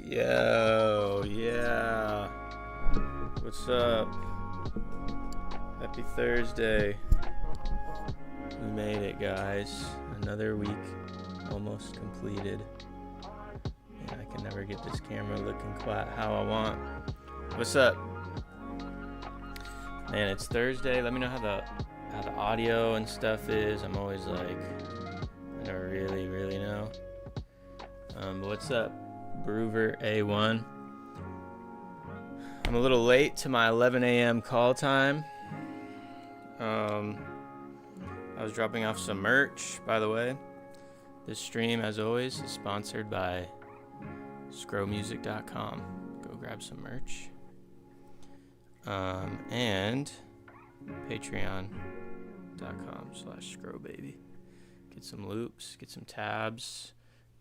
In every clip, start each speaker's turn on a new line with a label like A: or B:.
A: Yo, yeah. What's up? Happy Thursday. We made it, guys. Another week almost completed. And I can never get this camera looking quite how I want. What's up? Man, it's Thursday. Let me know how the audio and stuff is. I'm always like, I never really know. But what's up? Broover A1. I'm a little late to my 11 a.m. call time. I was dropping off some merch, by the way. This stream, as always, is sponsored by scrowmusic.com. Go grab some merch. And patreon.com/scrowbaby. Get some loops, get some tabs.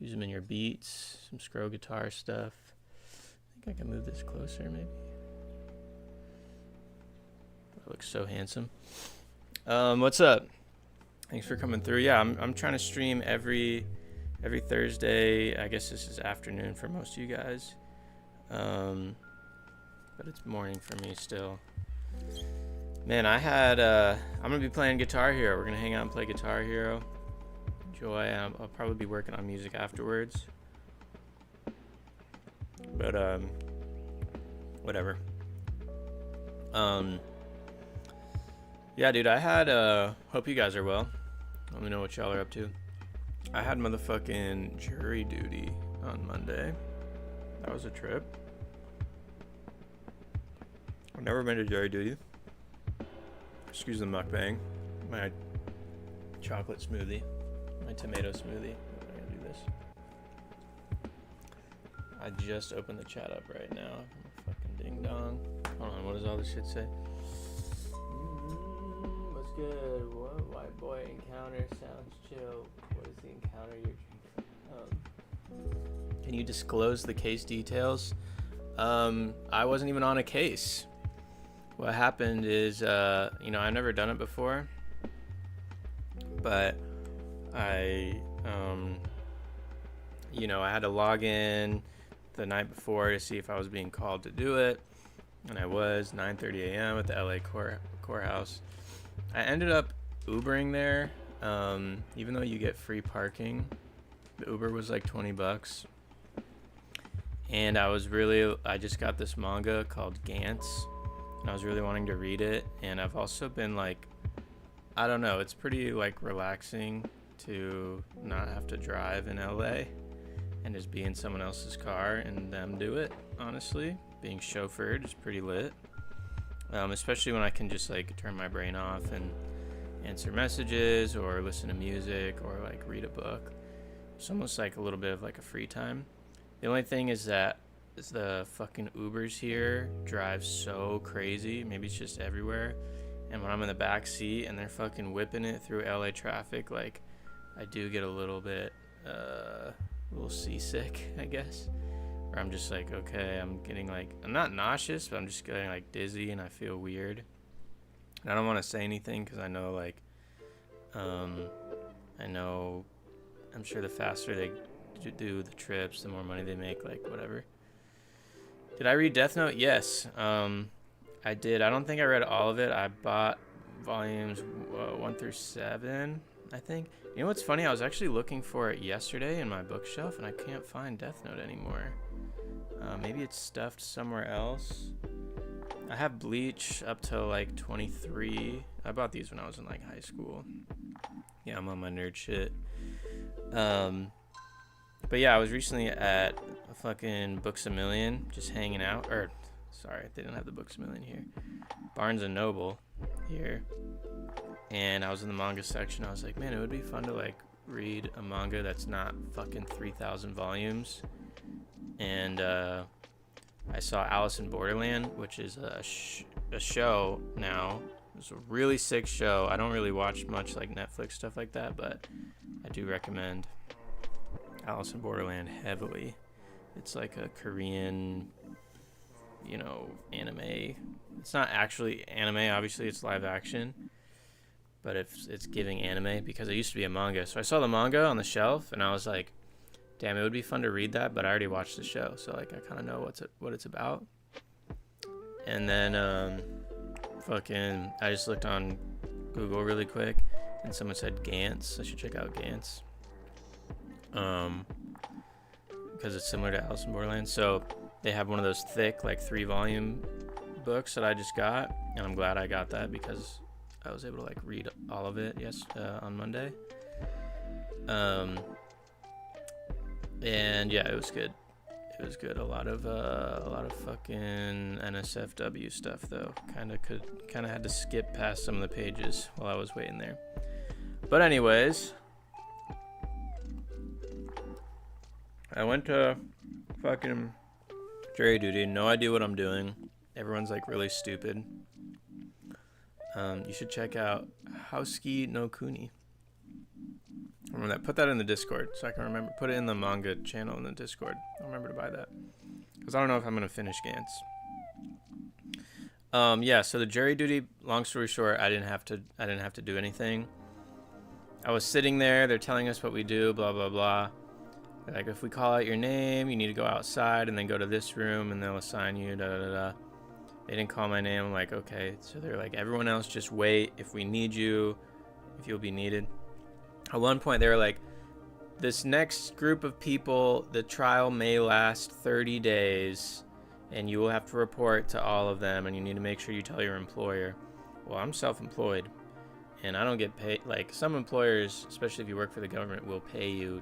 A: Use them in your beats, some Scrow guitar stuff. I think I can move this closer, maybe. That looks so handsome. What's up? Thanks for coming through. Yeah, I'm trying to stream every Thursday. I guess this is afternoon for most of you guys, but it's morning for me still. Man, I'm gonna be playing Guitar Hero. We're gonna hang out and play Guitar Hero. Joy. I'll probably be working on music afterwards, but whatever. Yeah, dude, I had hope you guys are well. Let me know what y'all are up to. I had motherfucking jury duty on Monday. That was a trip. I've never been to jury duty. Excuse the mukbang. My chocolate smoothie. my tomato smoothie. I'm gonna do this. I just opened the chat up right now. Fucking ding dong. Hold on, what does all this shit say? What's good? What white boy encounter sounds chill. What is the encounter you're drinking? Can you disclose the case details? I wasn't even on a case. What happened is, I've never done it before, but I had to log in the night before to see if I was being called to do it, and I was 9:30 a.m. at the LA courthouse. I ended up Ubering there, even though you get free parking. The Uber was like $20, and I just got this manga called Gantz, and I was really wanting to read it, and I've also been like, I don't know, it's pretty like relaxing to not have to drive in LA and just be in someone else's car and them do it. Honestly, being chauffeured is pretty lit, especially when I can just like turn my brain off and answer messages or listen to music or like read a book. It's almost like a little bit of like a free time. The only thing is that the fucking Ubers here drive so crazy. Maybe it's just everywhere. And when I'm in the back seat and they're fucking whipping it through LA traffic, like I do get a little bit, a little seasick, I guess. Where I'm just like, okay, I'm not nauseous, but I'm just getting like dizzy and I feel weird. And I don't want to say anything because I know I'm sure the faster they do the trips, the more money they make, like whatever. Did I read Death Note? Yes, I did. I don't think I read all of it. I bought volumes 1 through 7, I think. You know what's funny? I was actually looking for it yesterday in my bookshelf, and I can't find Death Note anymore. Maybe it's stuffed somewhere else. I have Bleach up to like 23. I bought these when I was in like high school. Yeah, I'm on my nerd shit. But yeah, I was recently at a fucking Books A Million, just hanging out. Or, sorry, they didn't have the Books A Million here. Barnes & Noble here. And I was in the manga section. I was like, man, it would be fun to like read a manga that's not fucking 3,000 volumes. And I saw Alice in Borderland, which is a show now. It's a really sick show. I don't really watch much like Netflix stuff like that, but I do recommend Alice in Borderland heavily. It's like a Korean, anime. It's not actually anime, obviously it's live action, but it's giving anime because it used to be a manga. So I saw the manga on the shelf and I was like, damn, it would be fun to read that, but I already watched the show, so like I kind of know what it's about. And then I just looked on Google really quick and someone said Gantz. I should check out Gantz. Because it's similar to Alice in Borderland. So they have one of those thick, like 3-volume books that I just got, and I'm glad I got that because I was able to like read all of it on Monday. And yeah, it was good. It was good. A lot of fucking NSFW stuff though. Kind of had to skip past some of the pages while I was waiting there. But anyways, I went to fucking jury duty. No idea what I'm doing. Everyone's like really stupid. You should check out Houski no Kuni. Remember that. Put that in the Discord so I can remember. Put it in the manga channel in the Discord. I'll remember to buy that because I don't know if I'm gonna finish Gantz. Yeah. So the jury duty. Long story short, I didn't have to do anything. I was sitting there. They're telling us what we do. Blah blah blah. Like, if we call out your name, you need to go outside and then go to this room and they'll assign you, da da da. They didn't call my name. I'm like, okay. So they're like, everyone else just wait. If we need you, if you'll be needed. At one point, they were like, this next group of people, the trial may last 30 days and you will have to report to all of them and you need to make sure you tell your employer. Well, I'm self-employed and I don't get paid. Like, some employers, especially if you work for the government, will pay you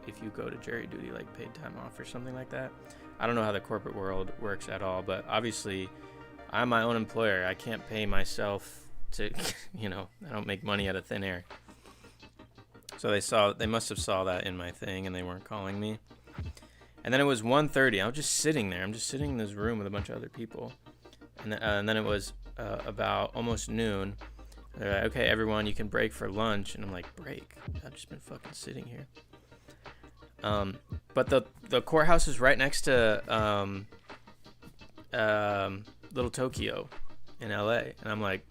A: if you go to jury duty, like paid time off or something like that. I don't know how the corporate world works at all, but obviously I'm my own employer. I can't pay myself to, I don't make money out of thin air. So they must have saw that in my thing, and they weren't calling me. And then it was 1:30. I was just sitting there. I'm just sitting in this room with a bunch of other people. And then it was about almost noon. They're like, okay, everyone, you can break for lunch. And I'm like, break? I've just been fucking sitting here. But the courthouse is right next to Little Tokyo in LA. And I'm like,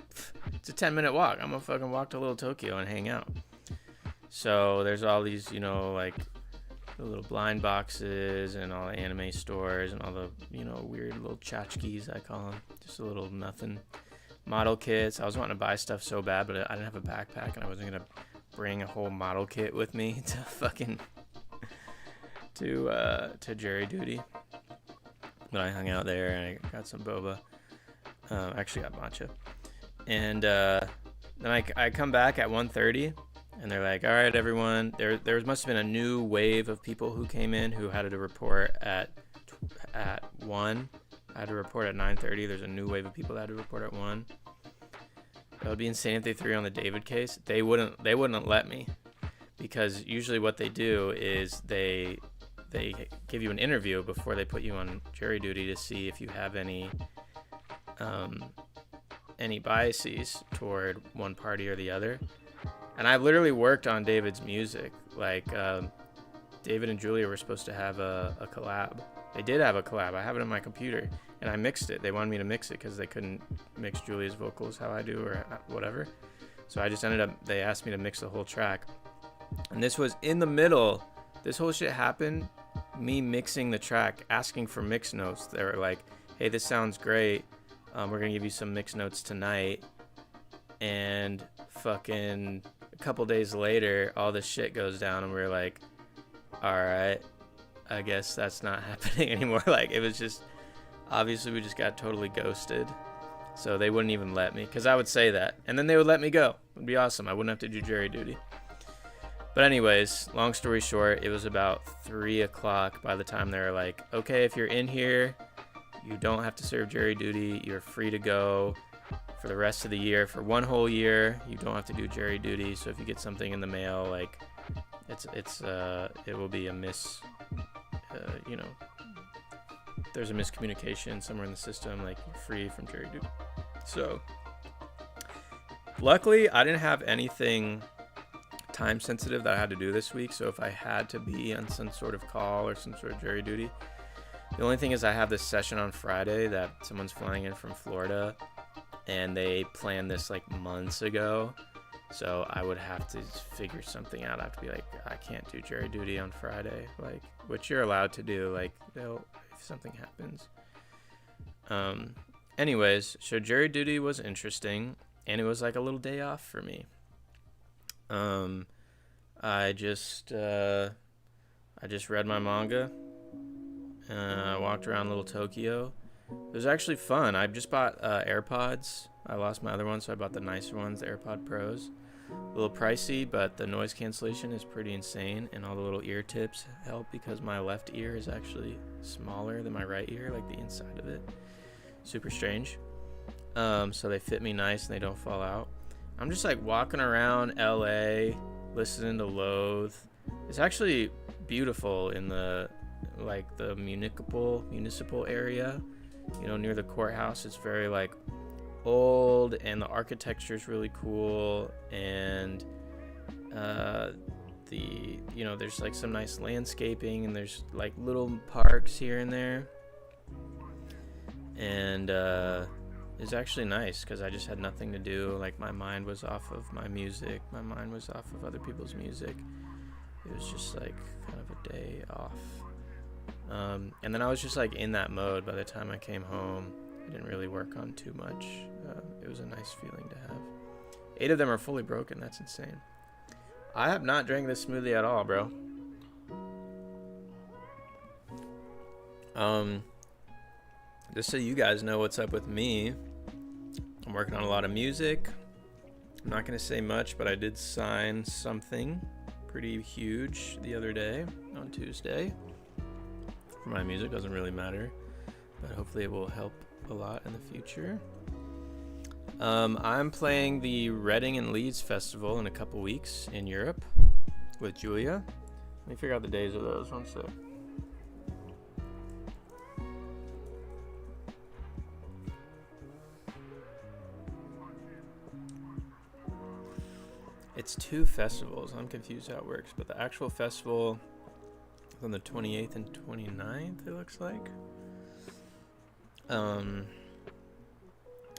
A: it's a 10-minute walk. I'm gonna fucking walk to Little Tokyo and hang out. So there's all these, like the little blind boxes and all the anime stores and all the, weird little tchotchkes, I call them. Just a little nothing. Model kits. I was wanting to buy stuff so bad, but I didn't have a backpack, and I wasn't going to bring a whole model kit with me to fucking, to jury duty. But I hung out there, and I got some boba. Actually got matcha. And then I come back at 1:30. And they're like, all right, everyone. There must have been a new wave of people who came in who had to report at 1. I had to report at 9:30. There's a new wave of people that had to report at 1. That would be insane if they threw on the David case. They wouldn't let me, because usually what they do is they give you an interview before they put you on jury duty to see if you have any biases toward one party or the other. And I literally worked on David's music. Like, David and Julia were supposed to have a collab. They did have a collab. I have it on my computer. And I mixed it. They wanted me to mix it because they couldn't mix Julia's vocals how I do or whatever. So I just they asked me to mix the whole track. And this was in the middle. This whole shit happened. Me mixing the track, asking for mix notes. They were like, hey, this sounds great. We're going to give you some mix notes tonight. And fucking a couple days later, all this shit goes down, and we're like, all right, I guess that's not happening anymore. Like, it was just, obviously we just got totally ghosted. So they wouldn't even let me, because I would say that, and then they would let me go. It would be awesome. I wouldn't have to do jury duty. But anyways, long story short, it was about 3 o'clock by the time they were like, okay, if you're in here, you don't have to serve jury duty. You're free to go for the rest of the year. For 1 whole year, you don't have to do jury duty. So if you get something in the mail, like, it will be a there's a miscommunication somewhere in the system, like, you're free from jury duty. So luckily I didn't have anything time sensitive that I had to do this week. So if I had to be on some sort of call or some sort of jury duty, the only thing is I have this session on Friday that someone's flying in from Florida, and they planned this like months ago. So I would have to figure something out. I have to be like, I can't do jury duty on Friday, like, which you're allowed to do, like, if something happens. Anyways, so jury duty was interesting, and it was like a little day off for me. I just read my manga. I walked around Little Tokyo. It was actually fun. I just bought AirPods. I lost my other ones, so I bought the nicer ones, the AirPod Pros. A little pricey, but the noise cancellation is pretty insane, and all the little ear tips help because my left ear is actually smaller than my right ear, like the inside of it. Super strange. So they fit me nice and they don't fall out. I'm just like walking around LA, listening to Loathe. It's actually beautiful in the municipal area, near the courthouse. It's very like old, and the architecture is really cool, and there's like some nice landscaping, and there's like little parks here and there, and it's actually nice because I just had nothing to do. Like, my mind was off of my music, my mind was off of other people's music. It was just like kind of a day off. And then I was just like in that mode by the time I came home. I didn't really work on too much. It was a nice feeling to have. 8 of them are fully broken. That's insane. I have not drank this smoothie at all, bro. Just so you guys know what's up with me, I'm working on a lot of music. I'm not going to say much, but I did sign something pretty huge the other day on Tuesday. For my music, doesn't really matter, but hopefully it will help a lot in the future. I'm playing the Reading and Leeds Festival in a couple weeks in Europe. with Julia. Let me figure out the days of those. One sec. It's 2 festivals. I'm confused how it works, but the actual festival is on the 28th and 29th, it looks like.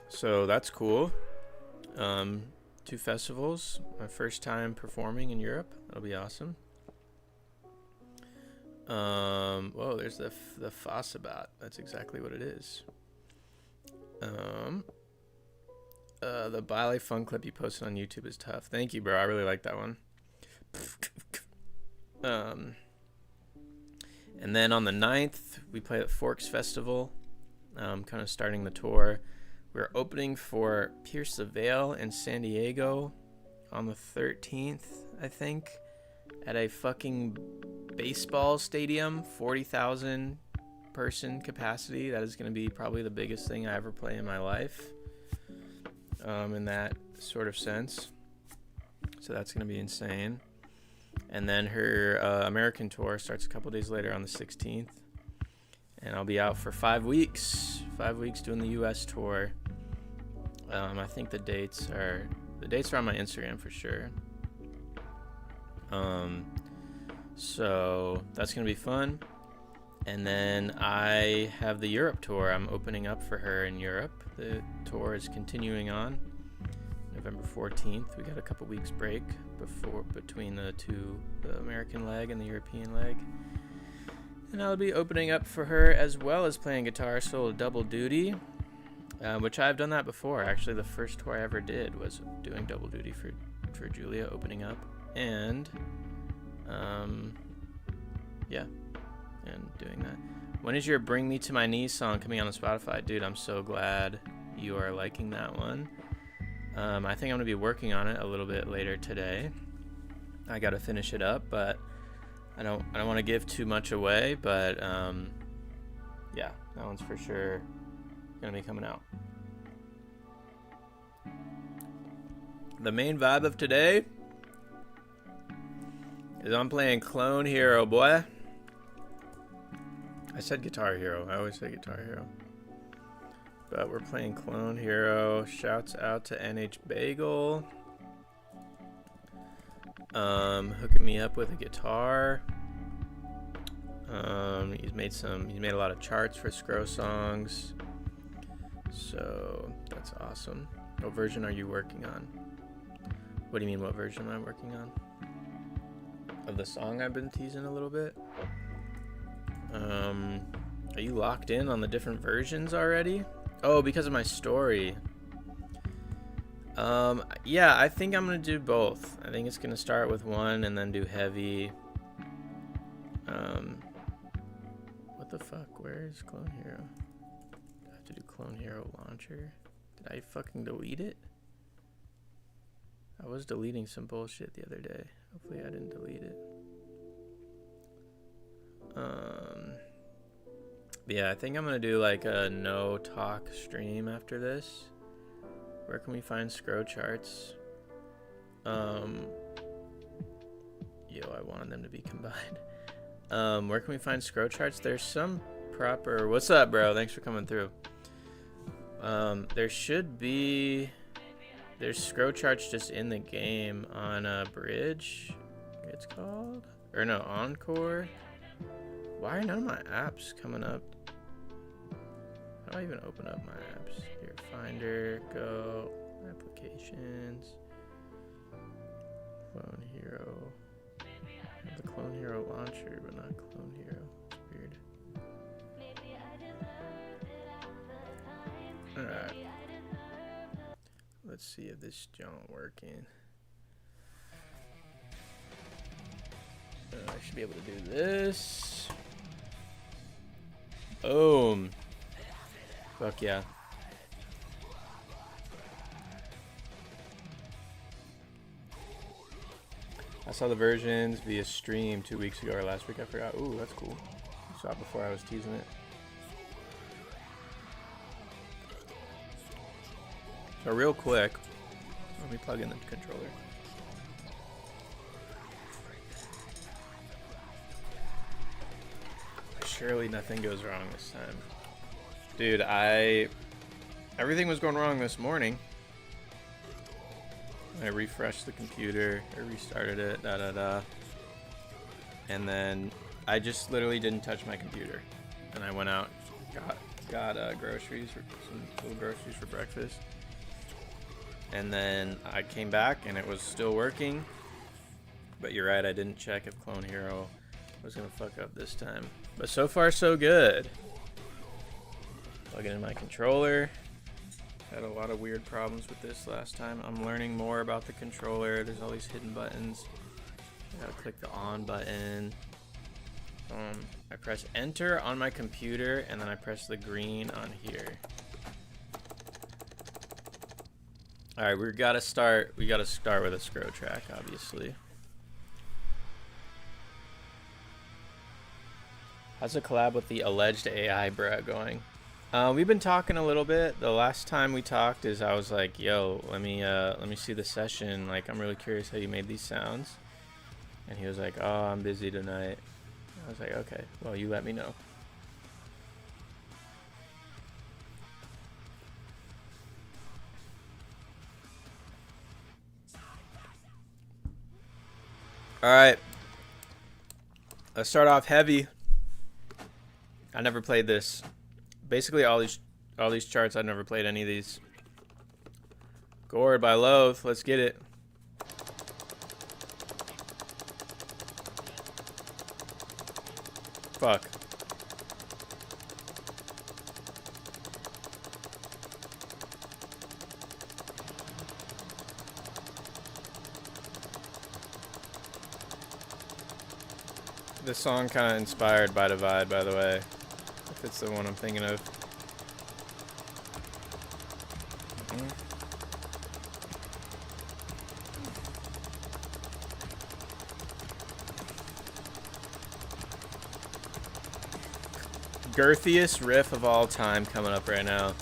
A: So that's cool. 2 festivals. My first time performing in Europe. That'll be awesome. Whoa, there's the Fassabat. That's exactly what it is. The Bali Fun clip you posted on YouTube is tough. Thank you, bro. I really like that one. And then on the 9th, we play at Forks Festival. Kind of starting the tour. We're opening for Pierce the Veil in San Diego on the 13th, I think, at a fucking baseball stadium, 40,000 person capacity. That is going to be probably the biggest thing I ever play in my life, in that sort of sense. So that's going to be insane. And then her American tour starts a couple days later on the 16th. And I'll be out for 5 weeks. 5 weeks doing the U.S. tour. I think the dates are on my Instagram for sure. So that's gonna be fun. And then I have the Europe tour. I'm opening up for her in Europe. The tour is continuing on. November 14th. We got a couple weeks break between the American leg and the European leg. And I'll be opening up for her as well as playing guitar, so double duty, which I've done that before. Actually, the first tour I ever did was doing double duty for Julia, opening up, and doing that. When is your Bring Me to My Knees song coming on Spotify? Dude, I'm so glad you are liking that one. I think I'm gonna be working on it a little bit later today. I gotta finish it up, but I don't want to give too much away, but yeah, that one's for sure gonna be coming out. The main vibe of today is I'm playing Clone Hero, boy. I said Guitar Hero. I always say Guitar Hero. But we're playing Clone Hero. Shouts out to NH Bagel. Hooking me up with a guitar. He's made a lot of charts for Scro songs. So that's awesome. What version are you working on? What do you mean, what version am I working on? Of the song I've been teasing a little bit? Are you locked in on the different versions already? Oh, because of my story. Yeah, I think I'm gonna do both. I think it's gonna start with one and then do heavy. What the fuck? Where is Clone Hero? I have to do Clone Hero launcher. Did I fucking delete it? I was deleting some bullshit the other day. Hopefully I didn't delete it. Yeah, I think I'm gonna do like a no talk stream after this. Where can we find Scro charts? I wanted them to be combined. Where can we find Scro charts? There's some proper. What's up, bro? Thanks for coming through. There's Scro charts just in the game on a bridge. It's called, or no, Encore. Why are none of my apps coming up? How do I even open up my apps? Here, Finder, Go, Applications, Clone Hero. I have the Clone Hero launcher, but not Clone Hero. It's weird. Alright. Let's see if this junk working. I should be able to do this. Boom. Fuck yeah. I saw the versions via stream 2 weeks ago or last week. I forgot. Ooh, that's cool. I saw it before I was teasing it. So real quick, let me plug in the controller. Surely nothing goes wrong this time. Dude, everything was going wrong this morning. I refreshed the computer, I restarted it, and then I just literally didn't touch my computer. And I went out, got groceries, some little groceries for breakfast. And then I came back and it was still working. But you're right, I didn't check if Clone Hero was gonna fuck up this time. But so far so good. Plug it in my controller. Had a lot of weird problems with this last time. I'm learning more about the controller. There's all these hidden buttons. I gotta click the on button. I press enter on my computer and then I press the green on here. Alright, we gotta start with a scroll track, obviously. How's the collab with the alleged AI bruh going? We've been talking a little bit. The last time we talked is I was like, yo, let me see the session. Like, I'm really curious how you made these sounds. And he was like, oh, I'm busy tonight. I was like, okay, well, you let me know. All right. Let's start off heavy. I never played this. Basically, all these charts, I've never played any of these. Gored by Loathe. Let's get it. Fuck. This song kind of inspired by Divide, by the way. If it's the one I'm thinking of. Girthiest riff of all time coming up right now.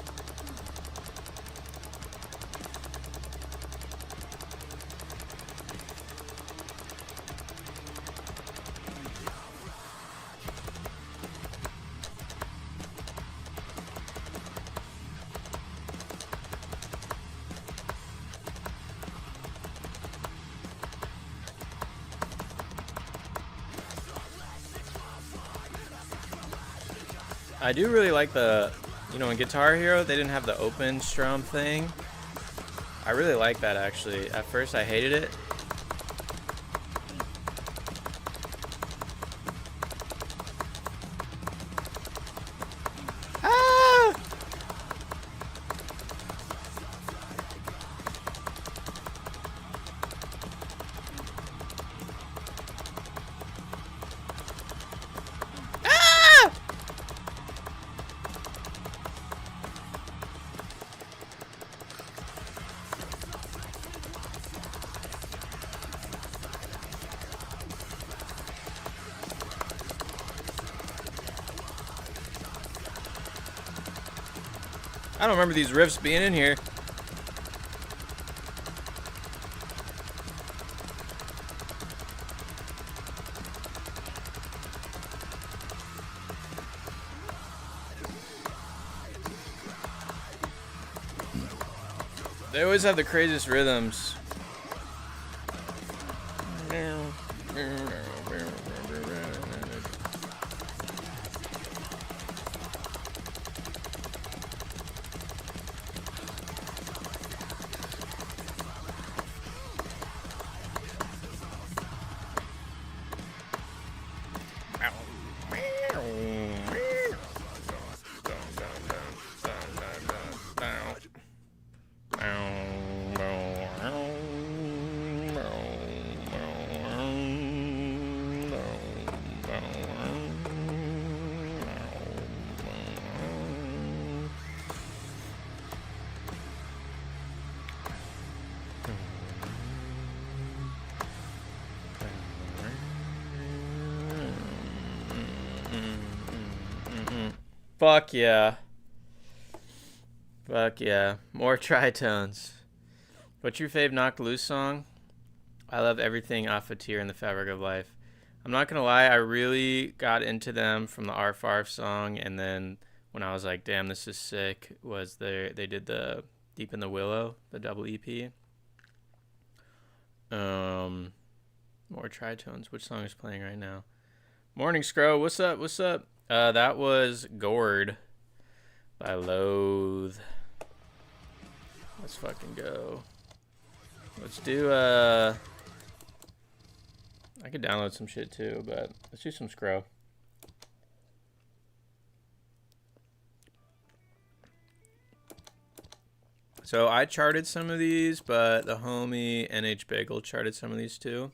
A: I do really like the, in Guitar Hero, they didn't have the open strum thing. I really like that, actually. At first, I hated it. Ah! I don't remember these riffs being in here. They always have the craziest rhythms. Fuck yeah. Fuck yeah. More tritones. What's your fave Knocked Loose song? I love everything off of Tear in the Fabric of Life. I'm not gonna lie, I really got into them from the R5 song, and then when I was like, damn, this is sick, was they did the Deep in the Willow, the double EP. More Tritones. Which song is playing right now? Morning Scro, what's up? What's up? That was Gourd by Loathe. Let's fucking go. Let's do I could download some shit too, but let's do some Scro. So I charted some of these, but the homie NH Bagel charted some of these too.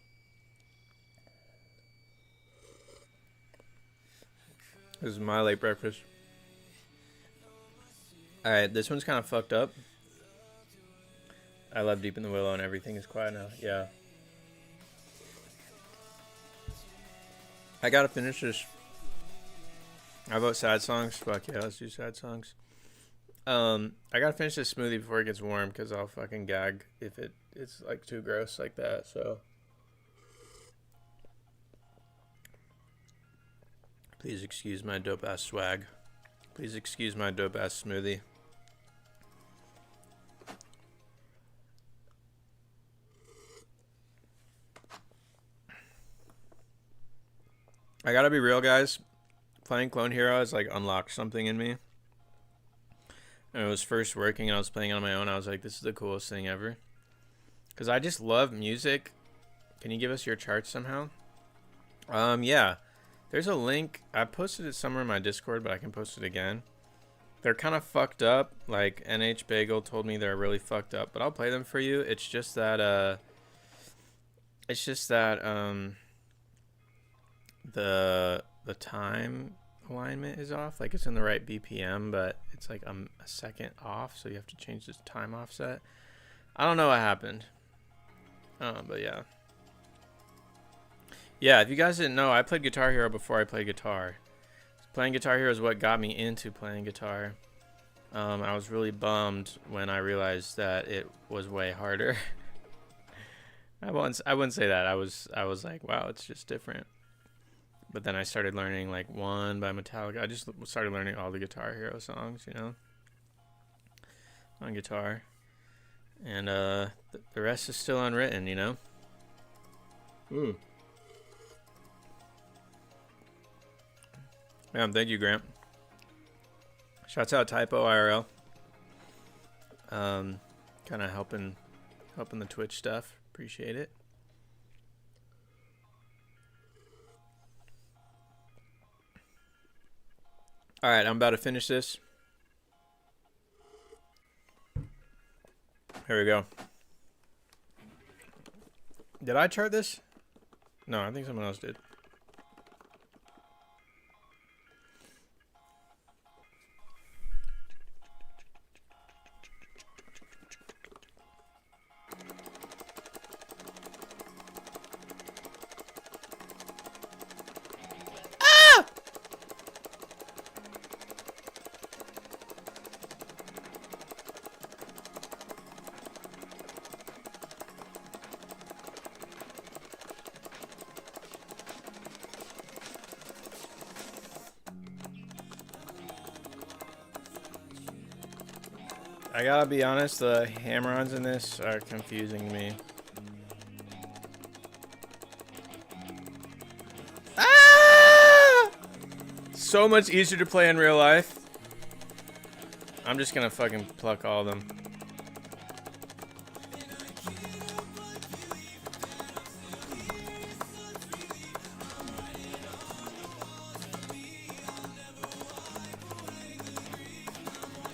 A: This is my late breakfast. Alright, this one's kind of fucked up. I love Deep in the Willow and everything is quiet now. Yeah. I gotta finish this. I vote sad songs. Fuck yeah, let's do sad songs. I gotta finish this smoothie before it gets warm because I'll fucking gag if it's like too gross like that. So please excuse my dope ass swag. Please excuse my dope ass smoothie. I gotta be real, guys. Playing Clone Hero has like unlocked something in me. When it was first working and I was playing on my own, I was like, this is the coolest thing ever. Because I just love music. Can you give us your charts somehow? Yeah. There's a link. I posted it somewhere in my Discord, but I can post it again. They're kind of fucked up. Like, NH Bagel told me they're really fucked up. But I'll play them for you. It's just that, the time alignment is off. Like, it's in the right BPM, but it's like a second off, so you have to change this time offset. I don't know what happened, but yeah, if you guys didn't know, I played Guitar Hero before I played guitar. Playing Guitar Hero is what got me into playing guitar. I was really bummed when I realized that it was way harder. I wouldn't say that. I was like, wow, it's just different. But then I started learning like One by Metallica. I just started learning all the Guitar Hero songs, you know, on guitar. And the rest is still unwritten, you know. Yeah, thank you, Grant. Shouts out Typo IRL. Kind of helping the Twitch stuff. Appreciate it. All right, I'm about to finish this. Here we go. Did I chart this? No, I think someone else did. I gotta be honest, the hammer-ons in this are confusing me. Ah! So much easier to play in real life. I'm just gonna fucking pluck all of them.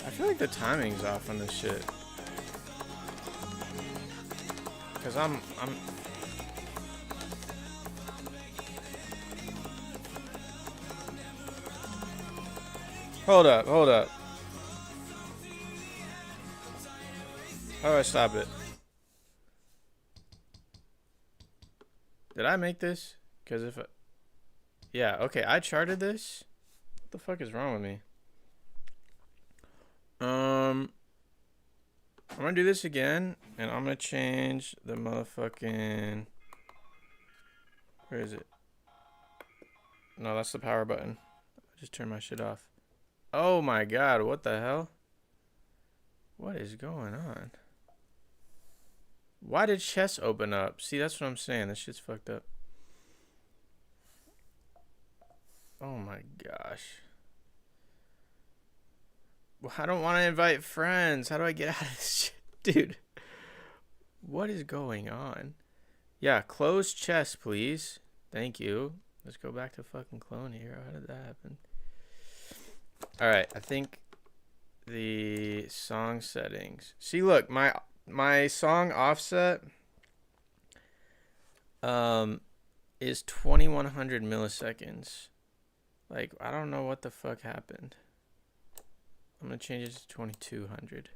A: I feel like the timing's off on this shit. Cause I'm Hold up. How do I stop it? Did I make this? Cause if yeah, okay, I charted this. What the fuck is wrong with me? I'm gonna do this again, and I'm gonna change the motherfucking. Where is it? No, that's the power button. I just turned my shit off. Oh my god, what the hell? What is going on? Why did chess open up? See, that's what I'm saying. This shit's fucked up. Oh my gosh. Well, I don't want to invite friends. How do I get out of this shit? Dude. What is going on? Yeah, close chess, please. Thank you. Let's go back to fucking Clone Hero. How did that happen? Alright, I think the song settings. See, look, my song offset is 2100 milliseconds. Like, I don't know what the fuck happened. I'm gonna change it to 2200.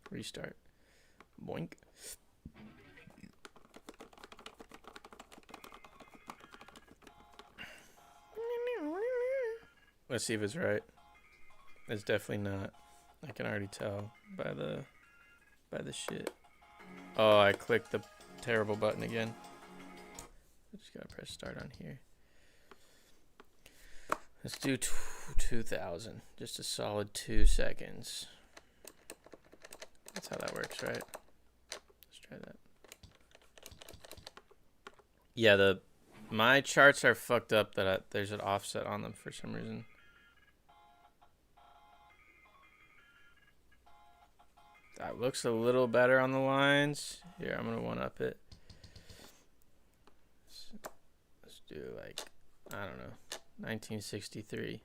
A: Restart. Boink. Let's see if it's right. It's definitely not. I can already tell by the shit. Oh, I clicked the terrible button again. I just gotta press start on here. Let's do 2000. Just a solid 2 seconds. That's how that works, right? Let's try that. Yeah, my charts are fucked up that there's an offset on them for some reason. That looks a little better on the lines. Here, I'm gonna one-up it. Let's do like, I don't know, 1963.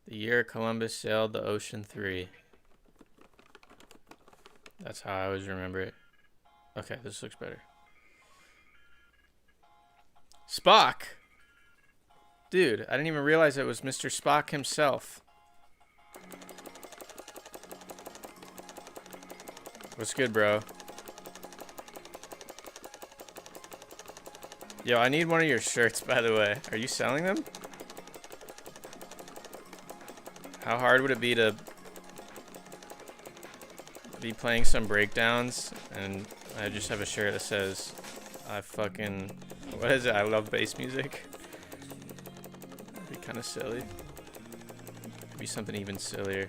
A: The year Columbus sailed the ocean 3. That's how I always remember it. Okay, this looks better. Spock! Dude, I didn't even realize it was Mr. Spock himself. What's good, bro? Yo, I need one of your shirts, by the way. Are you selling them? How hard would it be to be playing some breakdowns and I just have a shirt that says what is it? I love bass music. That'd be kind of silly. It'd be something even sillier.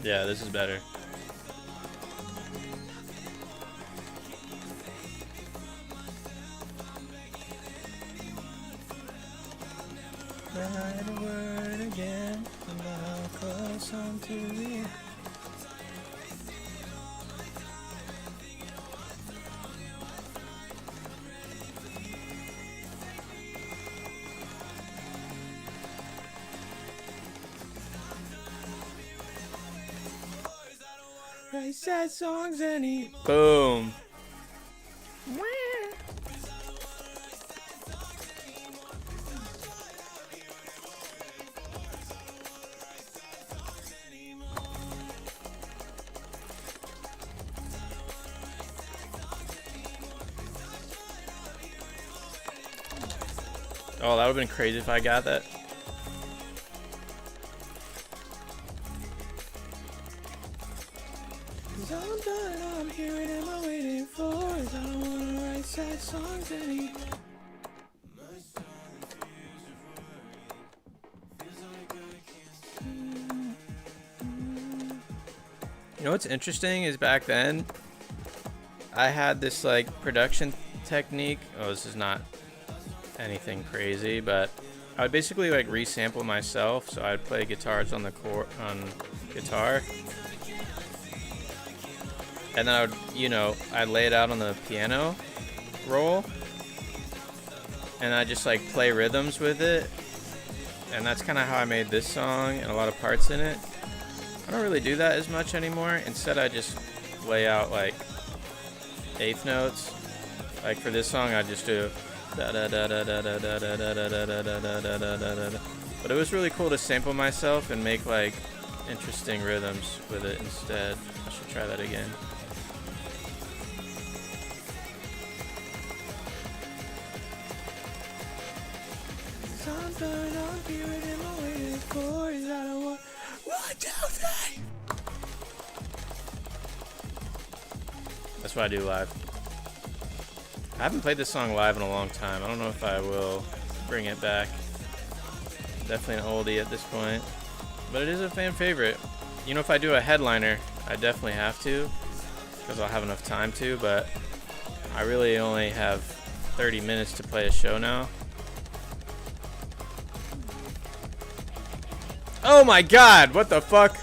A: Yeah, this is better. Write a word again, and I'll close on to the write sad songs and eat. Boom. Oh, that would have been crazy if I got that. I'm here, what am I waiting for? I don't wanna write sad songs anymore. You know what's interesting is back then I had this like production technique. Oh, this is not anything crazy, but I would basically like resample myself. So I'd play guitars on guitar, and then I would, I'd lay it out on the piano roll, and I just like play rhythms with it, and that's kind of how I made this song and a lot of parts in it. I don't really do that as much anymore. Instead, I just lay out like eighth notes. Like for this song, I just do da da da da da da da da da da da da da da da da. But it was really cool to sample myself and make like interesting rhythms with it instead. I should try that again. Something I'm feeling in my waiting for is I don't want 1, 2, 3. That's what I do live. I haven't played this song live in a long time. I don't know if I will bring it back. Definitely an oldie at this point. But it is a fan favorite. You know, if I do a headliner, I definitely have to, because I'll have enough time to, but I really only have 30 minutes to play a show now. Oh my god, what the fuck?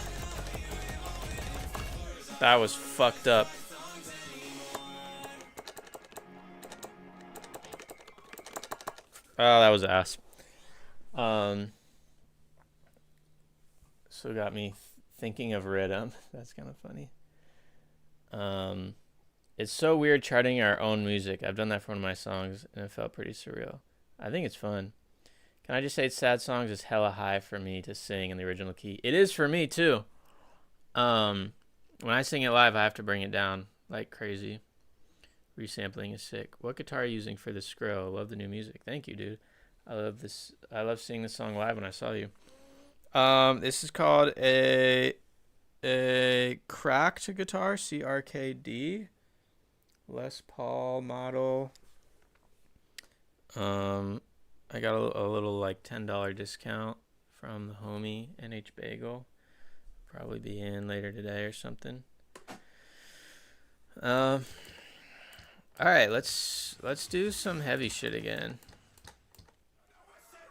A: That was fucked up. Oh, that was ass. So got me thinking of rhythm. That's kind of funny. It's so weird charting our own music. I've done that for one of my songs, and it felt pretty surreal. I think it's fun. Can I just say Sad Songs is hella high for me to sing in the original key? It is for me, too. When I sing it live, I have to bring it down like crazy. Resampling is sick. What guitar are you using for this Skrill? Love the new music. Thank you, dude. I love this. I love seeing this song live when I saw you. This is called a cracked guitar, CRKD. Les Paul model. I got a little like $10 discount from the homie NH Bagel. Probably be in later today or something. All right, let's do some heavy shit again.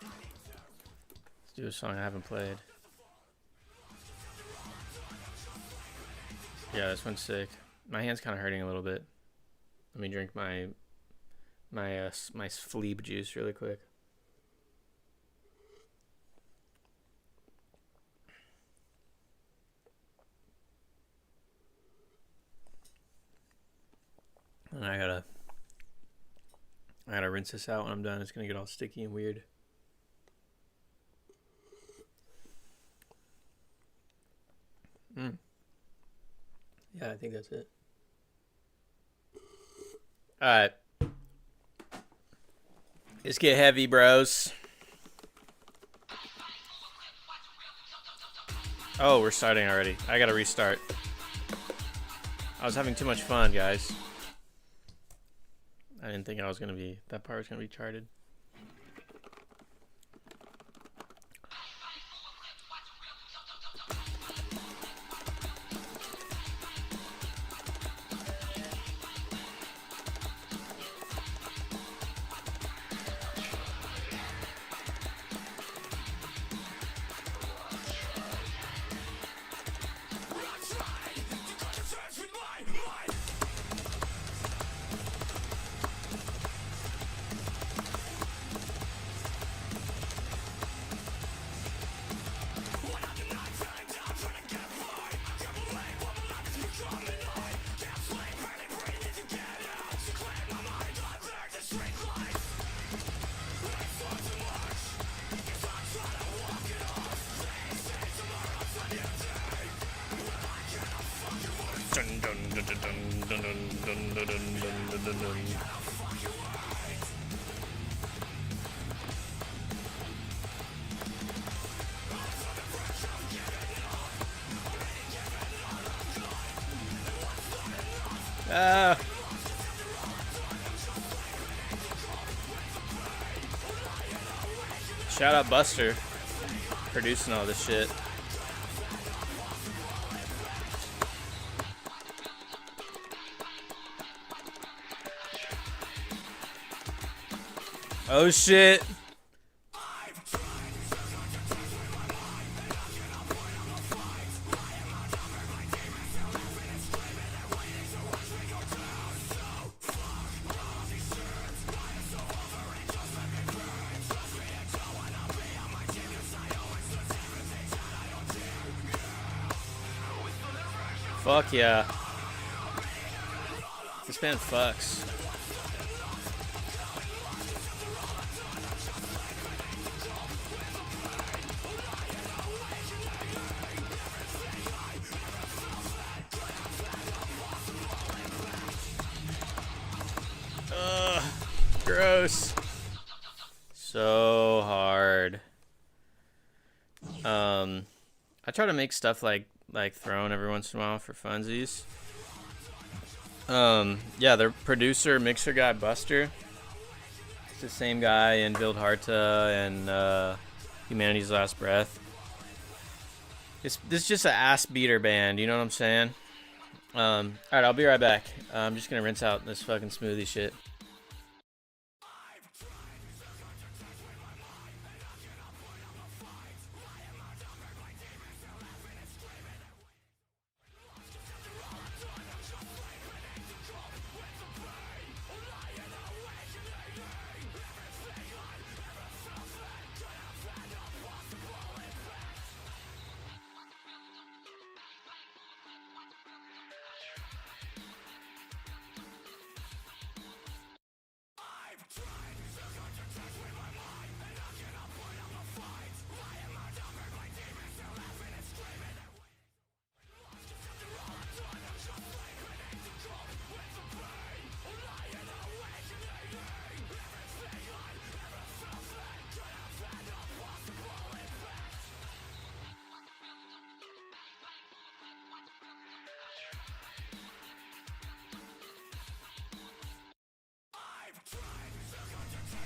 A: Let's do a song I haven't played. Yeah, this one's sick. My hand's kind of hurting a little bit. Let me drink my Fleeb juice really quick. And I gotta rinse this out when I'm done. It's gonna get all sticky and weird. Yeah, I think that's it. Alright. Let's get heavy, bros. Oh, we're starting already. I gotta restart. I was having too much fun, guys. I didn't think that part was gonna be charted. Shout out Buster, producing all this shit. Oh shit. Fuck yeah. This band fucks. I try to make stuff like Throne every once in a while for funsies. Yeah, the producer, mixer guy, Buster. It's the same guy in Build Harta and Humanity's Last Breath. This is just an ass beater band, you know what I'm saying? Alright, I'll be right back. I'm just gonna rinse out this fucking smoothie shit.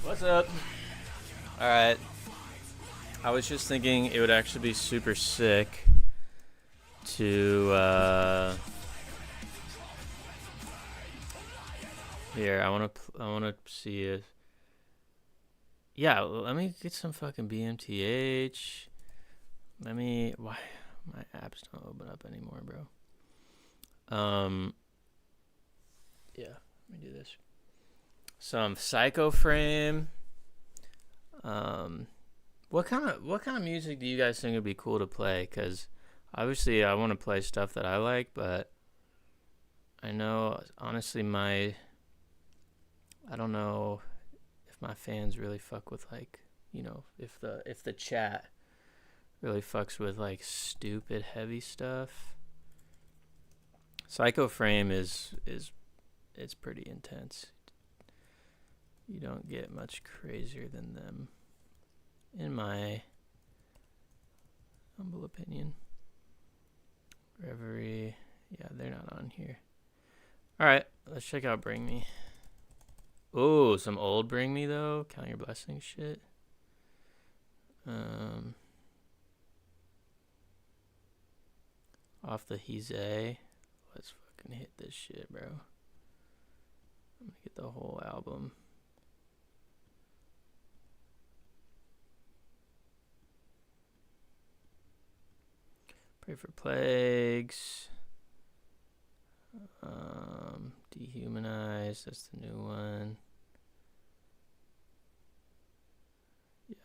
A: What's up? Alright. I was just thinking it would actually be super sick to here, I wanna see if yeah, let me get some fucking BMTH. Why my apps don't open up anymore, bro. Yeah, let me do this. Some Psycho Frame. What kind of music do you guys think would be cool to play? Because obviously I want to play stuff that I like, but I know honestly I don't know if my fans really fuck with like, you know, if the chat really fucks with like stupid heavy stuff. Psycho Frame is it's pretty intense. You don't get much crazier than them, in my humble opinion. Reverie, yeah, they're not on here. Alright, let's check out Bring Me. Oh, some old Bring Me though. Count Your Blessings shit. Off the Hize. Let's fucking hit this shit, bro. I'm gonna get the whole album. Pray for Plagues. Dehumanize, that's the new one. Yeah.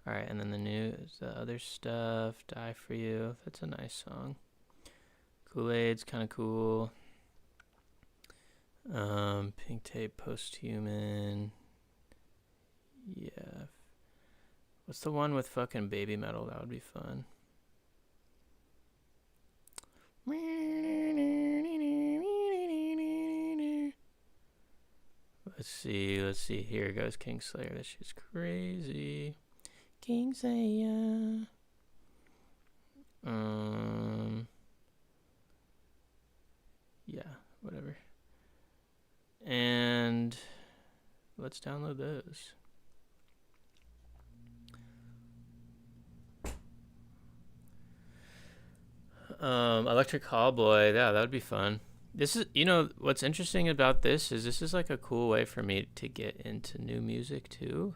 A: Alright, and then the other stuff. Die For You. That's a nice song. Kool-Aid's kind of cool. Pink Tape, Posthuman. Yeah. What's the one with fucking Baby Metal? That would be fun. Let's see. Here goes Kingslayer. This shit's crazy. Kingslayer. Yeah, whatever. And let's download those. Electric Callboy, yeah, that would be fun. This is, you know, what's interesting about this is like a cool way for me to get into new music too.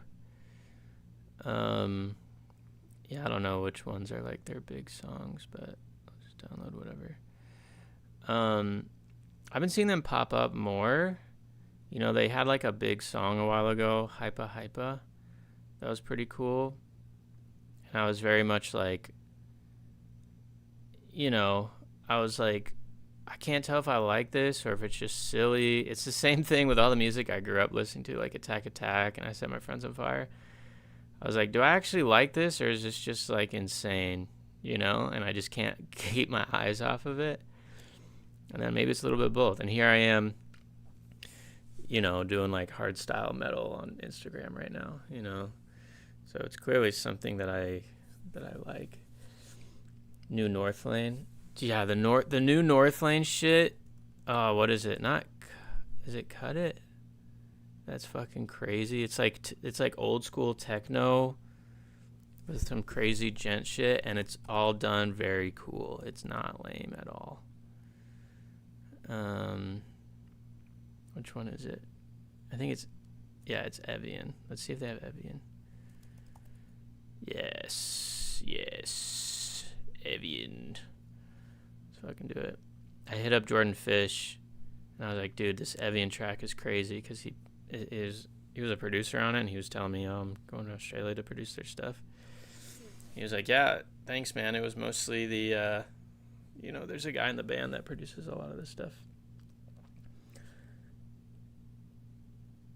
A: Yeah, I don't know which ones are like their big songs, but I'll just download whatever. I've been seeing them pop up more. You know, they had like a big song a while ago, Hypa Hypa. That was pretty cool. And I was very much like, you know, I was like, I can't tell if I like this or if it's just silly. It's the same thing with all the music I grew up listening to, like Attack Attack and I Set My Friends on Fire. I was like, do I actually like this or is this just like insane, you know? And I just can't keep my eyes off of it. And then maybe it's a little bit of both. And here I am, you know, doing like hardstyle metal on Instagram right now, you know? So it's clearly something that I like. New North Lane. Yeah, the new North Lane shit. What is it? Is it Cut It? That's fucking crazy. It's like old school techno with some crazy gent shit, and it's all done very cool. It's not lame at all. Which one is it? I think it's Evian. Let's see if they have Evian. Yes, Evian. Let's fucking do it. I hit up Jordan Fish, and I was like, dude, this Evian track is crazy, because he was a producer on it, and he was telling me, I'm going to Australia to produce their stuff. He was like, yeah, thanks, man. It was mostly the, there's a guy in the band that produces a lot of this stuff.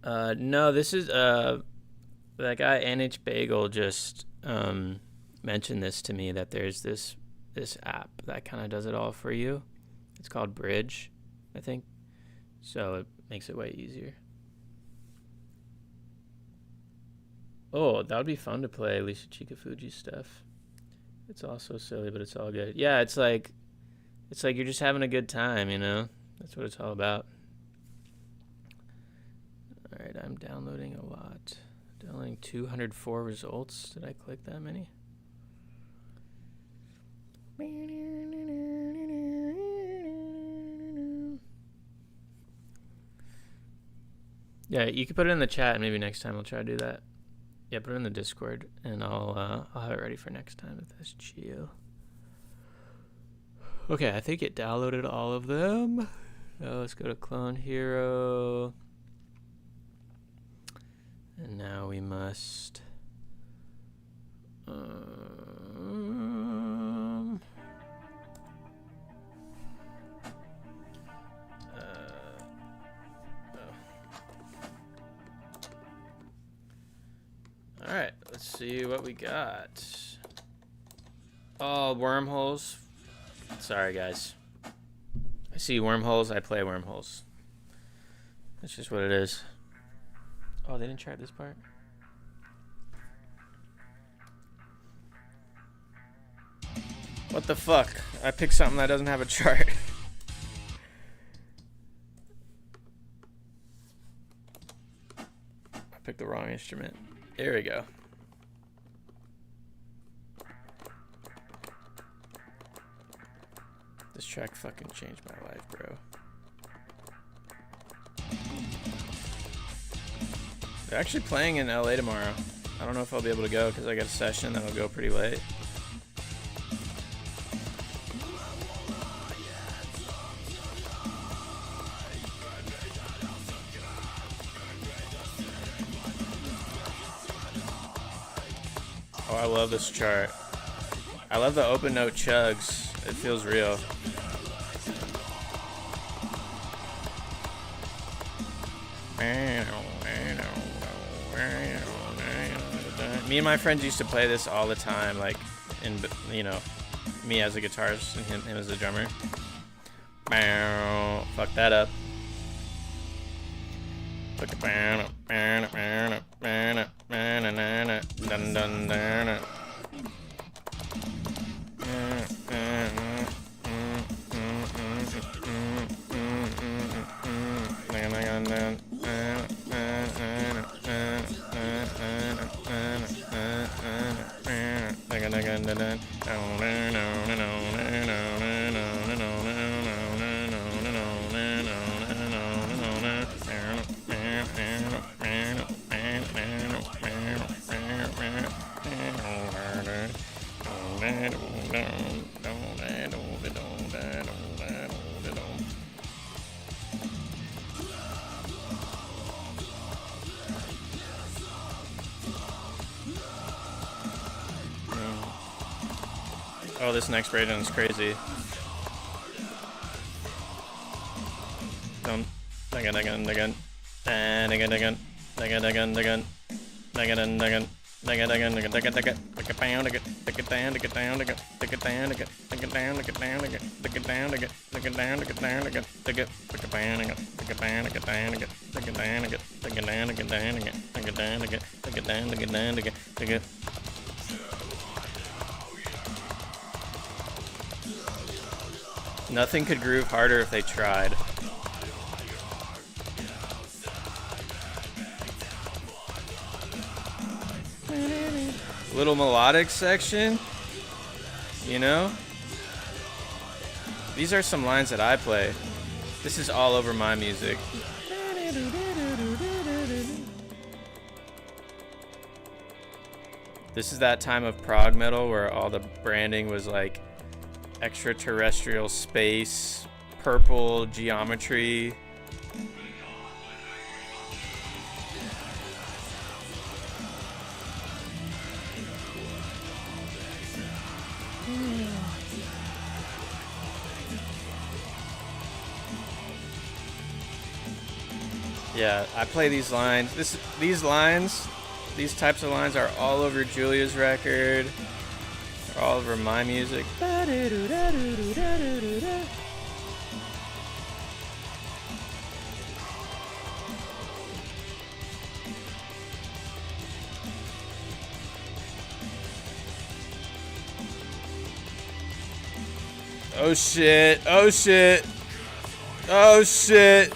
A: No, this is, that guy, NH Bagel, just mentioned this to me, that there's this app that kind of does it all for you. It's called Bridge, I think. So it makes it way easier. Oh, that would be fun to play Alicia Chikafuji stuff. It's all so silly, but it's all good. Yeah, it's like you're just having a good time, you know? That's what it's all about. All right, I'm downloading a lot. Downloading 204 results. Did I click that many? Yeah, you can put it in the chat, and maybe next time I'll try to do that. Yeah, put it in the Discord, and I'll have it ready for next time if that's chill. Okay, I think it downloaded all of them. Now let's go to Clone Hero. And now we must... Alright, let's see what we got. Oh, wormholes. Sorry, guys. I see wormholes, I play wormholes. That's just what it is. Oh, they didn't chart this part? What the fuck? I picked something that doesn't have a chart. I picked the wrong instrument. There we go. This track fucking changed my life, bro. They're actually playing in LA tomorrow. I don't know if I'll be able to go because I got a session that'll go pretty late. Oh, I love this chart. I love the open note chugs. It feels real. Me and my friends used to play this all the time, like, me as a guitarist and him as a drummer. Fuck that up. Oh, this next breakdown is crazy. Nothing could groove harder if they tried. Little melodic section, you know? These are some lines that I play. This is all over my music. This is that time of prog metal where all the branding was like extraterrestrial space, purple geometry. Yeah, I play these lines. These types of lines are all over Julia's record. They're all over my music. Oh shit, oh shit, oh shit.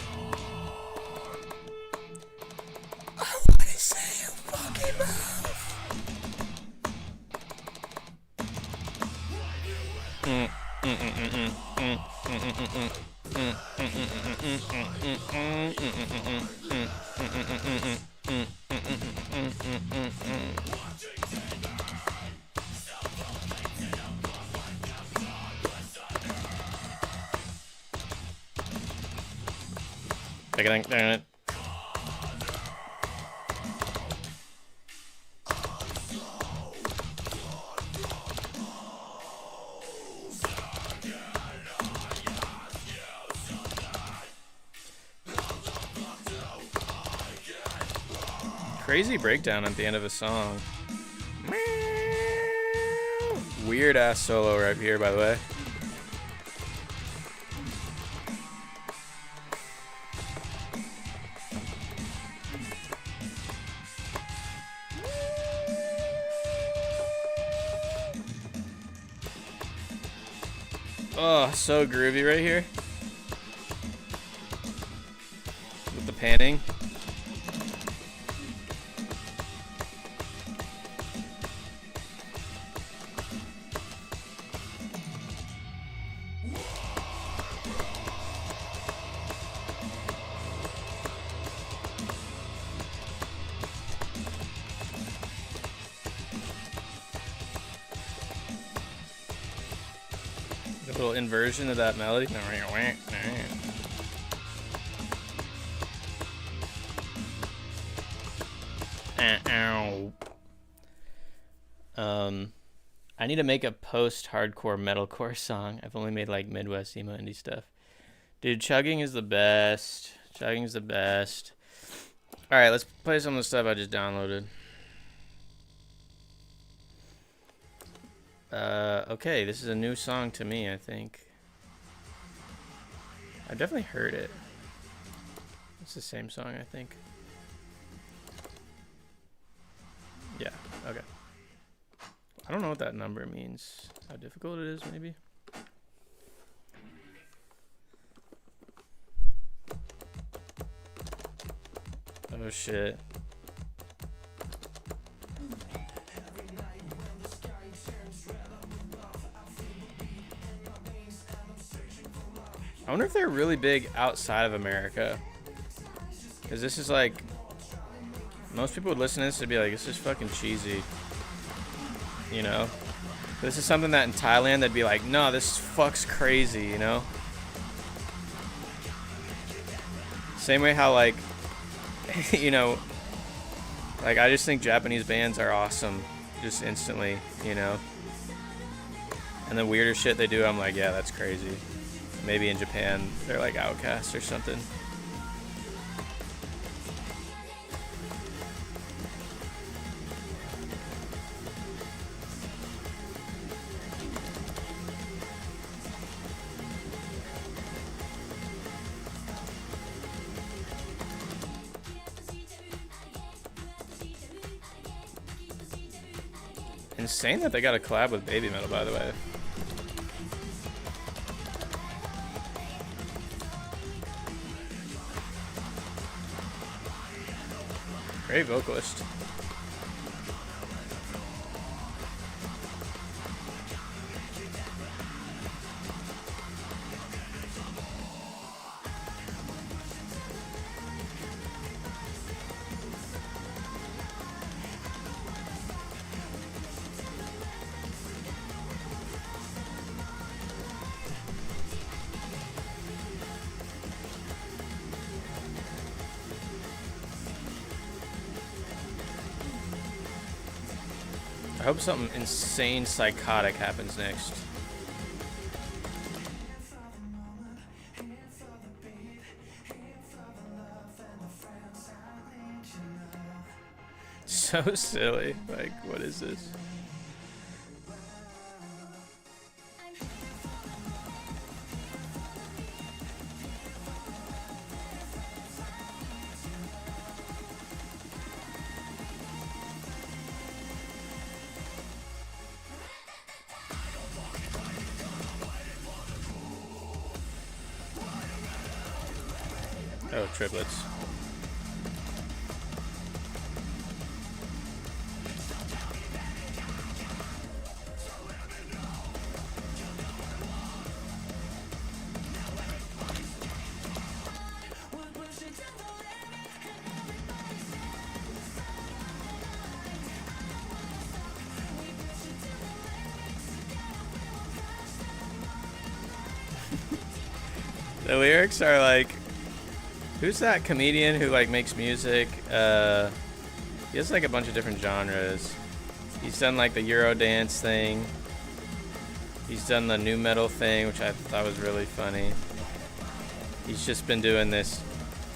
A: Crazy breakdown at the end of a song. Weird ass solo right here, by the way. Oh, so groovy right here. With the panning. A little inversion of that melody. I need to make a post-hardcore metalcore song. I've only made like Midwest emo indie stuff. Dude, chugging is the best. Chugging is the best. All right, let's play some of the stuff I just downloaded. Okay, this is a new song to me, I think. I've definitely heard it. It's the same song, I think. Yeah, okay. I don't know what that number means. How difficult it is, maybe? Oh, shit. I wonder if they're really big outside of America. Because this is like... Most people would listen to this and be like, this is fucking cheesy. You know? This is something that in Thailand they'd be like, no, this fucks crazy, you know? Same way how like, you know, like I just think Japanese bands are awesome. Just instantly, you know? And the weirder shit they do, I'm like, yeah, that's crazy. Maybe in Japan, they're like outcasts or something. Insane that they got a collab with Baby Metal, by the way. Great vocalist. I hope something insane psychotic happens next. So silly. Like, what is this? Oh, triplets. The lyrics are like, who's that comedian who like makes music? He has like a bunch of different genres. He's done like the Eurodance thing. He's done the new metal thing, which I thought was really funny. He's just been doing this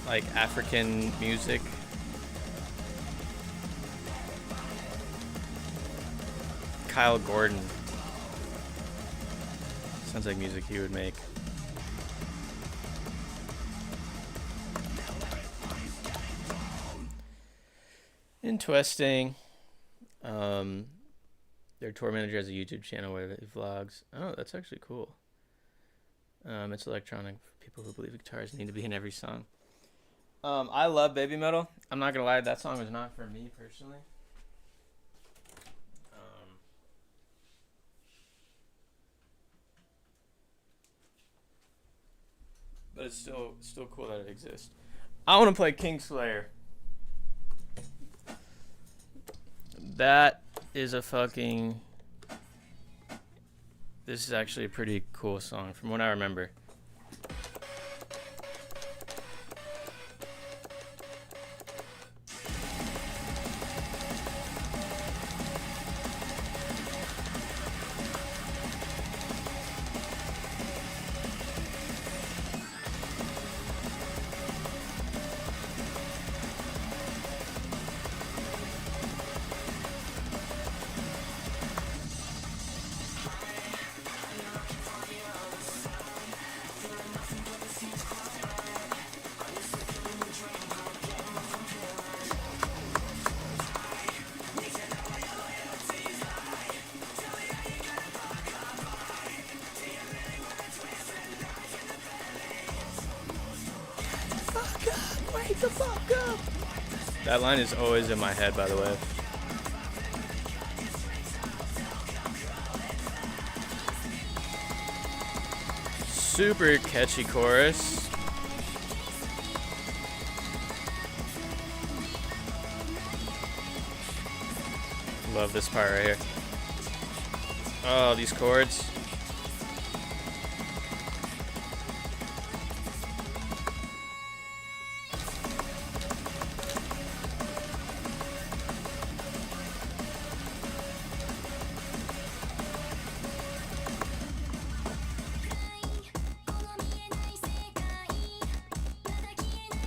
A: like African music. Kyle Gordon. Sounds like music he would make. Interesting. Their tour manager has a YouTube channel where he vlogs. Oh, that's actually cool. It's electronic for people who believe guitars need to be in every song. I love Baby Metal. I'm not gonna lie, that song was not for me personally. But it's still cool that it exists. I want to play Kingslayer. That is a fucking... This is actually a pretty cool song from what I remember. Wake the fuck up! That line is always in my head, by the way. Super catchy chorus. Love this part right here. Oh, these chords.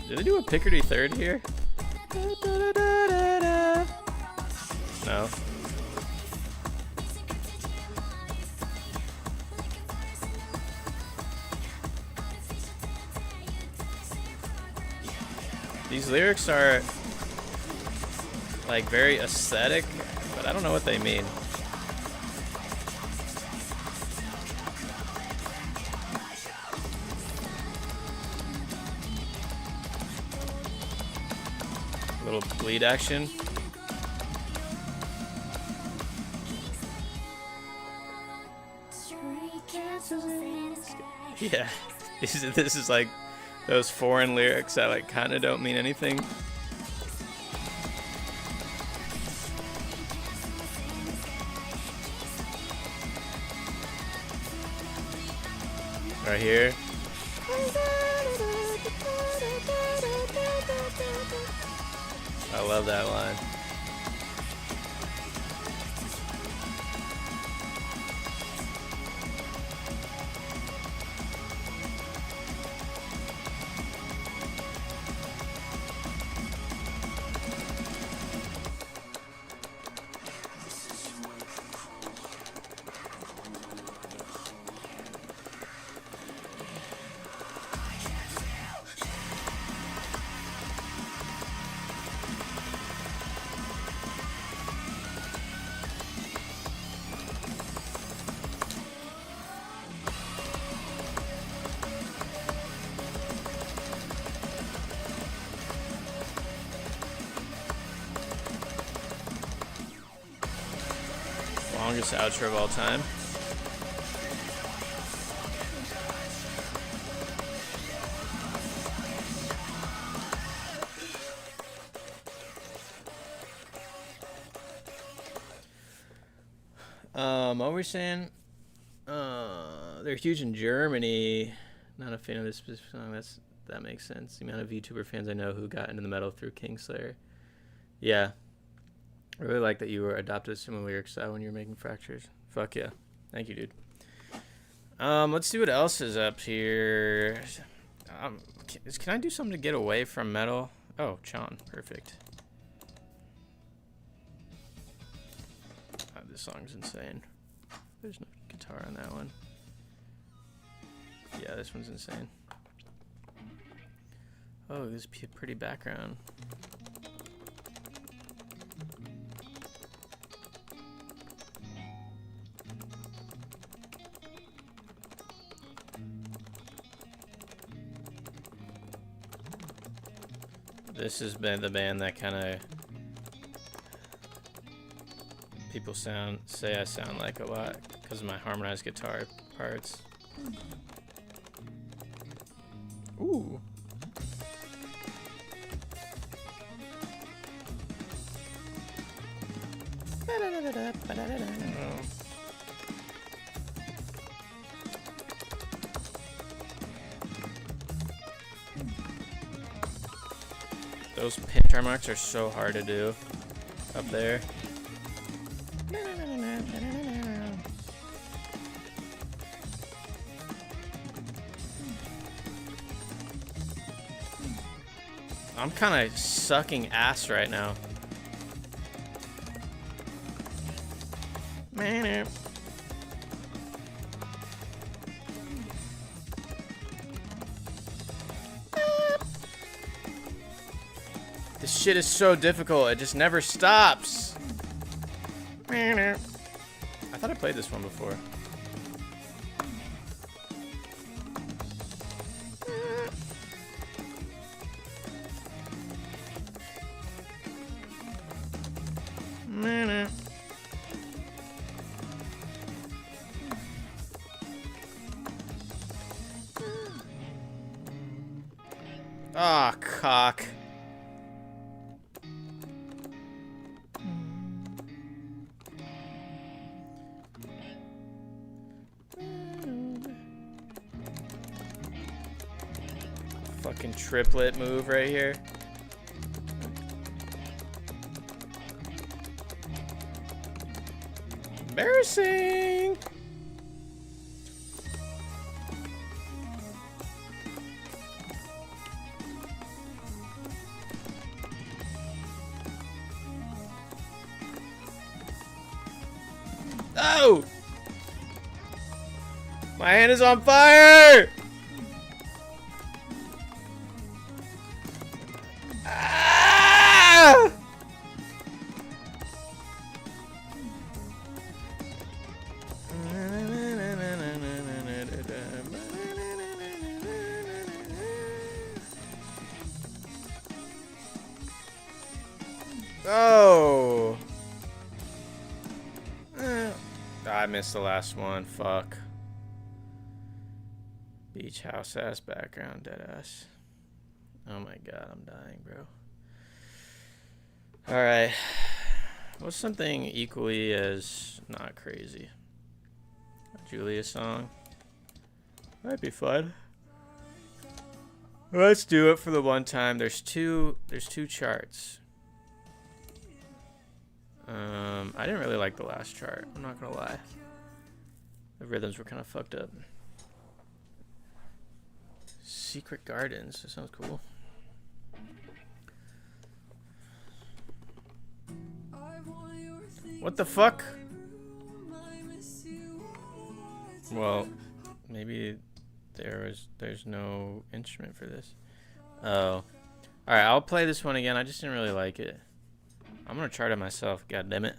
A: Did they do a Picardy third here? No. These lyrics are like very aesthetic, but I don't know what they mean. A little bleed action. Yeah, this is like those foreign lyrics that like kind of don't mean anything. Right here. I love that line. Longest outro of all time. What were we saying? They're huge in Germany. Not a fan of this specific song. That makes sense. The amount of VTuber fans I know who got into the metal through Kingslayer. Yeah. I really like that you were adopted a similar lyric style when you were making Fractures. Fuck yeah. Thank you, dude. Let's see what else is up here. Can I do something to get away from metal? Oh, Chan. Perfect. This song's insane. There's no guitar on that one. Yeah, this one's insane. Oh, this is a pretty background. This has been the band that kind of people say I sound like a lot because of my harmonized guitar parts. Ooh. Those pinch marks are so hard to do up there. I'm kind of sucking ass right now. This shit is so difficult. It just never stops. I thought I played this one before. Ah, cock. Fucking triplet move right here. Embarrassing. Oh! My hand is on fire! Ah! Oh! I missed the last one. Fuck. Beach house ass background, dead ass. Oh my god, I'm dying, bro. Alright. What's something equally as not crazy? A Julia song? Might be fun. Let's do it for the one time. There's two charts. I didn't really like the last chart. I'm not gonna lie. The rhythms were kind of fucked up. Secret Gardens. That sounds cool. What the fuck? Well, maybe there's no instrument for this. Oh. Alright, I'll play this one again. I just didn't really like it. I'm gonna chart it myself, god damn it.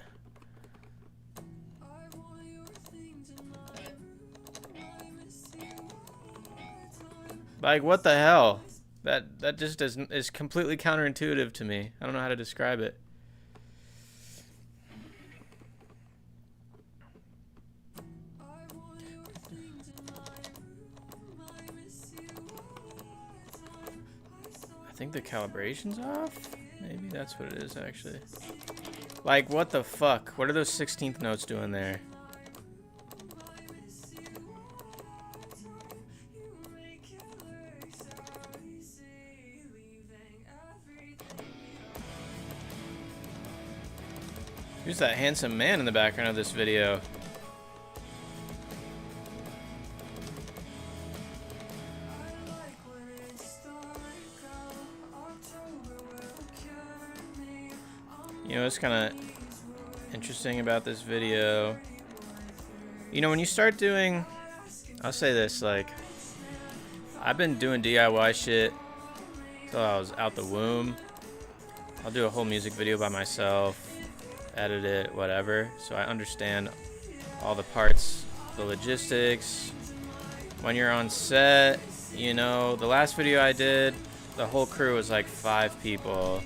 A: Like, what the hell? That just is completely counterintuitive to me. I don't know how to describe it. I think the calibration's off? Maybe that's what it is, actually. Like, what the fuck? What are those 16th notes doing there? Who's that handsome man in the background of this video? You know what's kind of interesting about this video? You know, when you start doing, I'll say this, like, I've been doing DIY shit till I was out the womb. I'll do a whole music video by myself, edit it, whatever, so I understand all the parts, the logistics. When you're on set, you know, the last video I did, the whole crew was like 5 people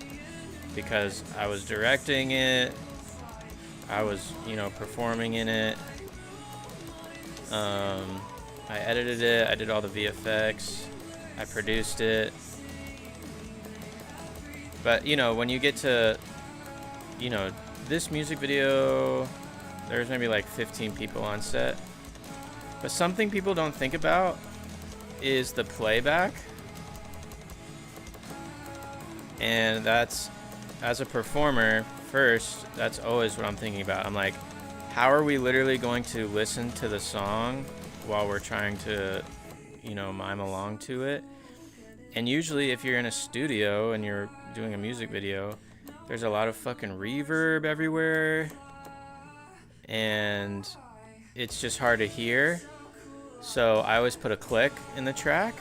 A: because I was directing it, I was, you know, performing in it, I edited it, I did all the VFX, I produced it. But, you know, when you get to, you know, this music video, there's maybe like 15 people on set. But something people don't think about is the playback. And that's, as a performer, first, that's always what I'm thinking about. I'm like, how are we literally going to listen to the song while we're trying to, you know, mime along to it? And usually if you're in a studio and you're doing a music video, there's a lot of fucking reverb everywhere, and it's just hard to hear. So I always put a click in the track.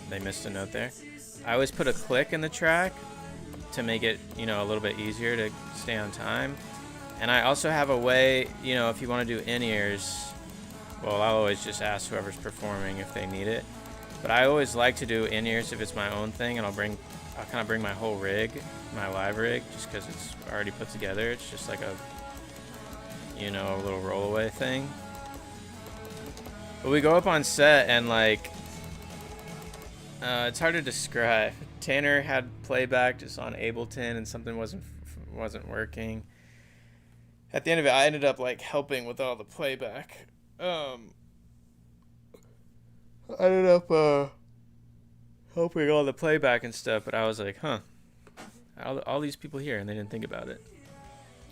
A: They missed a note there. I always put a click in the track to make it, you know, a little bit easier to stay on time. And I also have a way, you know, if you want to do in-ears, well, I'll always just ask whoever's performing if they need it. But I always like to do in-ears if it's my own thing, and I'll kind of bring my whole rig, my live rig, just because it's already put together. It's just like a, you know, a little rollaway thing. But we go up on set and like, it's hard to describe. Tanner had playback just on Ableton and something wasn't working. At the end of it, I ended up like helping with all the playback. I ended up helping all the playback and stuff, but I was like, huh, all these people here, and they didn't think about it.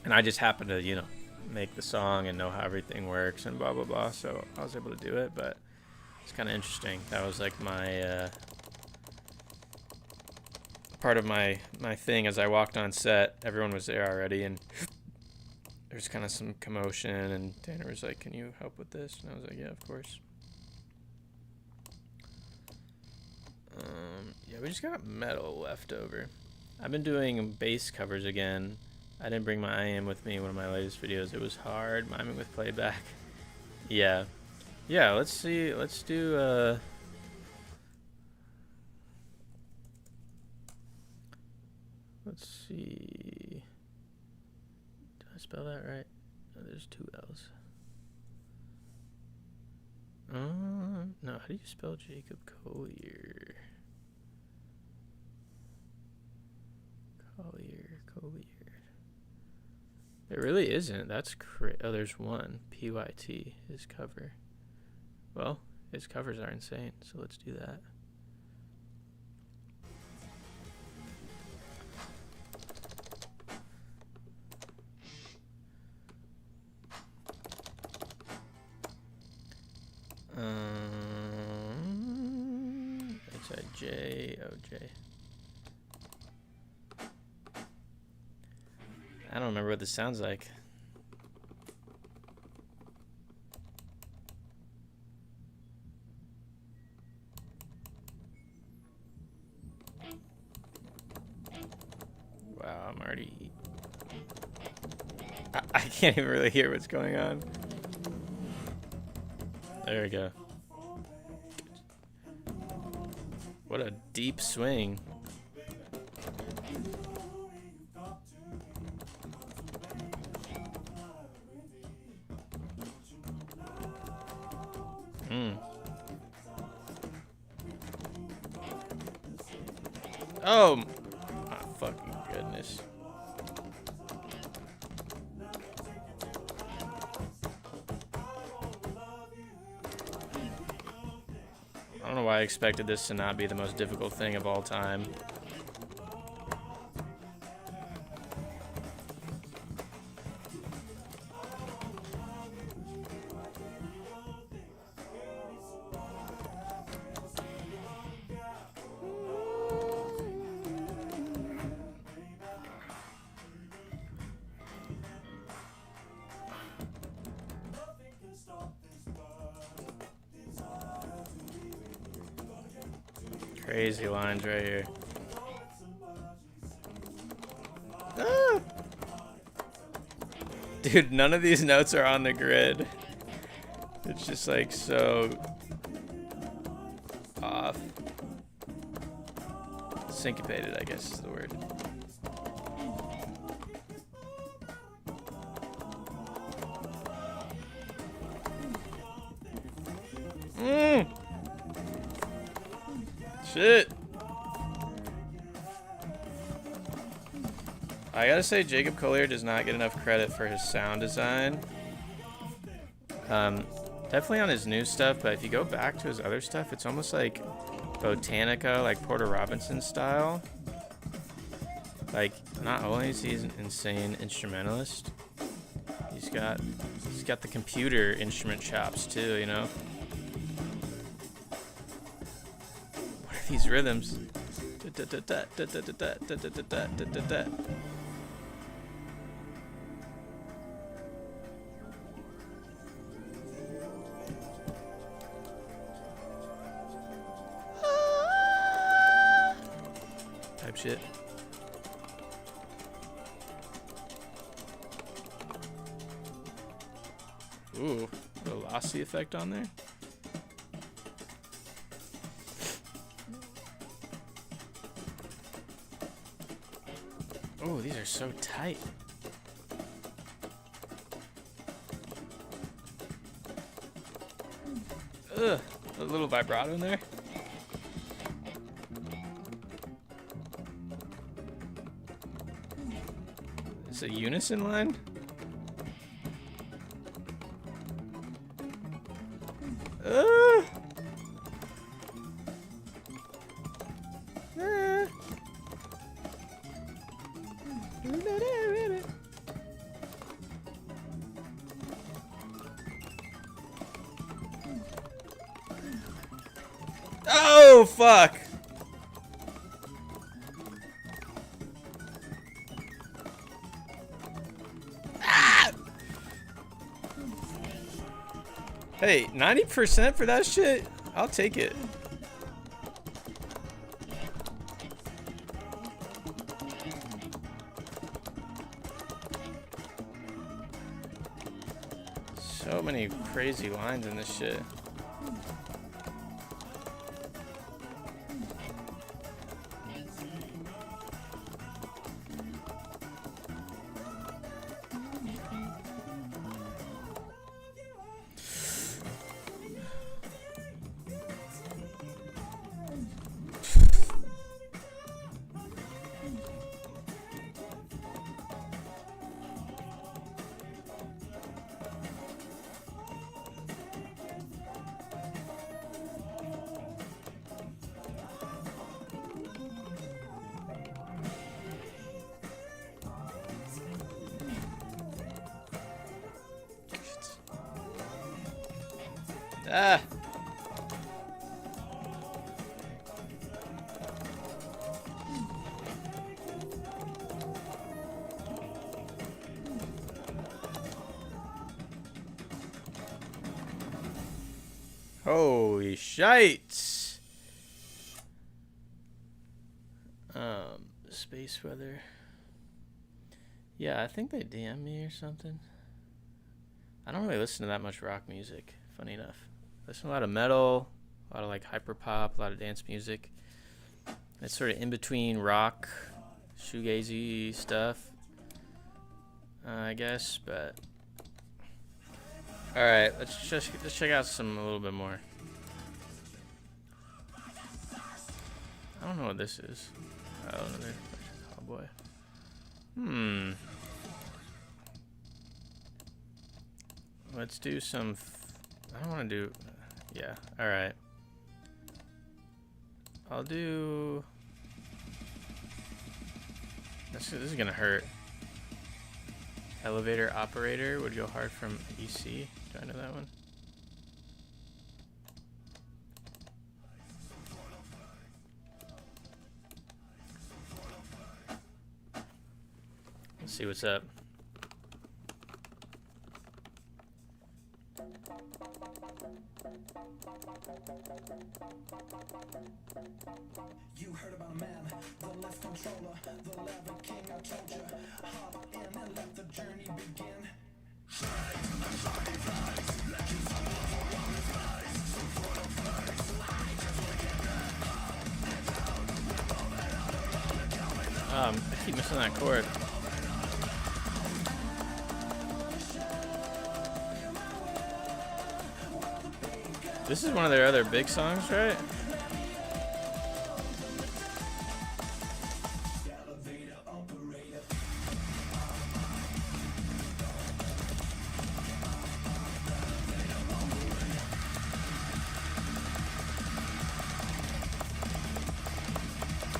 A: And I just happened to, you know, make the song and know how everything works and blah blah blah, so I was able to do it. But it's kind of interesting. That was like my part of my thing. As I walked on set, everyone was there already, and there's kind of some commotion, and Tanner was like, can you help with this? And I was like, yeah, of course. Yeah, we just got metal left over. I've been doing bass covers again. I didn't bring my IM with me in one of my latest videos. It was hard miming with playback. Yeah. Yeah, let's see. Let's do, Let's see. Did I spell that right? Oh, there's 2 L's. No, how do you spell Jacob Collier? Collier. There really isn't. That's oh, there's one. PYT, his cover. Well, his covers are insane, so let's do that. XIJ. I don't remember what this sounds like. Wow, I'm already... I can't even really hear what's going on. There we go. What a deep swing. Oh, my fucking goodness. I don't know why I expected this to not be the most difficult thing of all time. Crazy lines right here. Ah! Dude, none of these notes are on the grid. It's just like so off. Syncopated, I guess is the word. Shit. I gotta say, Jacob Collier does not get enough credit for his sound design. Definitely on his new stuff, but if you go back to his other stuff, it's almost like Botanica, like Porter Robinson style. Like, not only is he an insane instrumentalist, he's got the computer instrument chops too, you know? These rhythms. Type shit. Ooh, velocity effect on there. Oh, these are so tight. Ugh, a little vibrato in there. It's a unison line. Oh, fuck. Ah! Hey, 90% for that shit? I'll take it. So many crazy lines in this shit. Ah! Holy shite! Space weather. Yeah, I think they DM me or something. I don't really listen to that much rock music, funny enough. I listen to a lot of metal, a lot of like hyper pop, a lot of dance music. It's sort of in between rock, shoegazy stuff, I guess. But all right, let's check out a little bit more. I don't know what this is. Oh, another cowboy. Let's do some. I don't want to do. Yeah. All right. I'll do. This is gonna hurt. Elevator operator would go hard from EC. Do I know that one? Let's see what's up.
B: You heard about a man, the left controller, the lever king, I told you. Hop in and let the journey begin.
A: I keep missing that chord. This is one of their other big songs, right?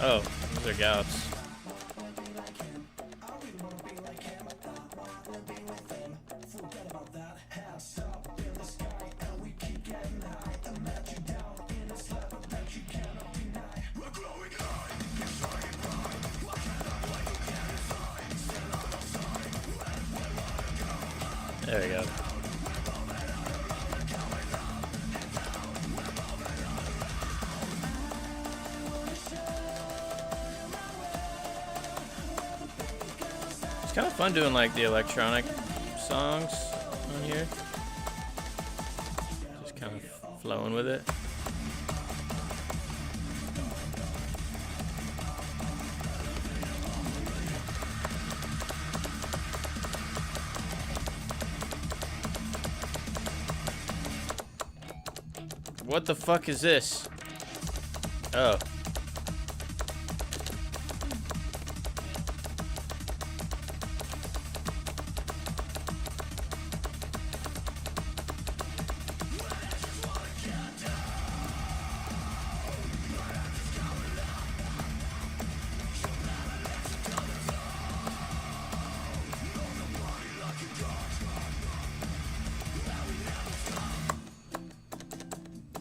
A: Oh, those are Gallops. There we go. It's kind of fun doing like the electronic songs on here. Just kind of flowing with it. What the fuck is this? Oh.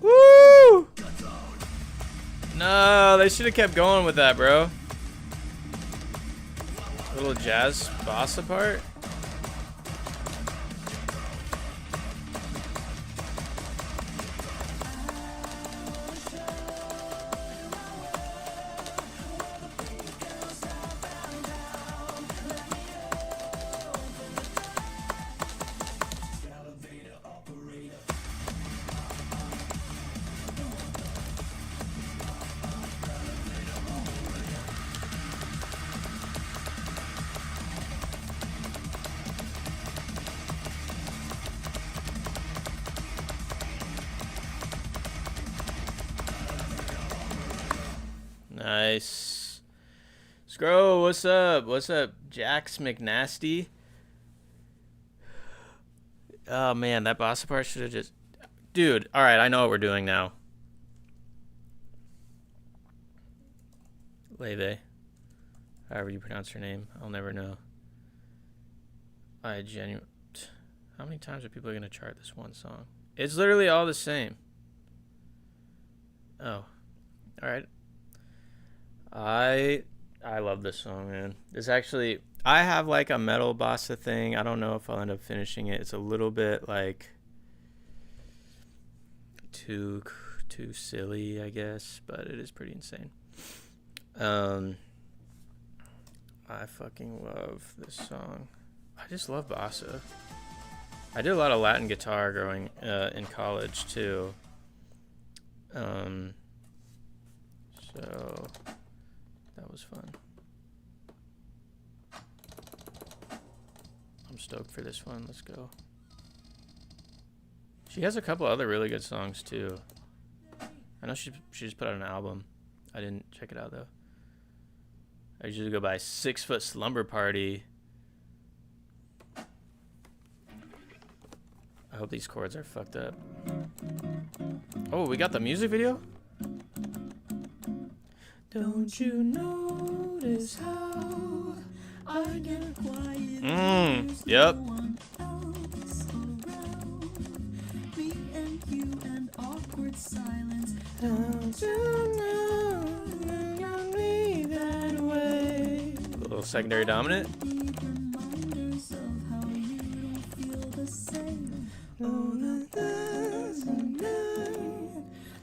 A: Woo! No, they should have kept going with that, bro. Little jazz bossa part. Nice. Scro, what's up? What's up, Jax McNasty? Oh man, that boss part should have just... Dude, alright, I know what we're doing now. Leve. However you pronounce her name. I'll never know. I genuinely... How many times are people going to chart this one song? It's literally all the same. Oh, all right. I love this song, man. It's actually, I have like a metal bossa thing. I don't know if I'll end up finishing it. It's a little bit like too silly, I guess, but it is pretty insane. I fucking love this song. I just love bossa. I did a lot of Latin guitar growing in college too. So that was fun. I'm stoked for this one. Let's go. She has a couple other really good songs too. I know she just put out an album. I didn't check it out though. I usually go by 6 Foot Slumber Party. I hope these chords are fucked up. Oh, we got the music video? Don't you notice how I get quiet? Yep. Me and you and awkward silence. Don't you know you got me that way? A little secondary dominant.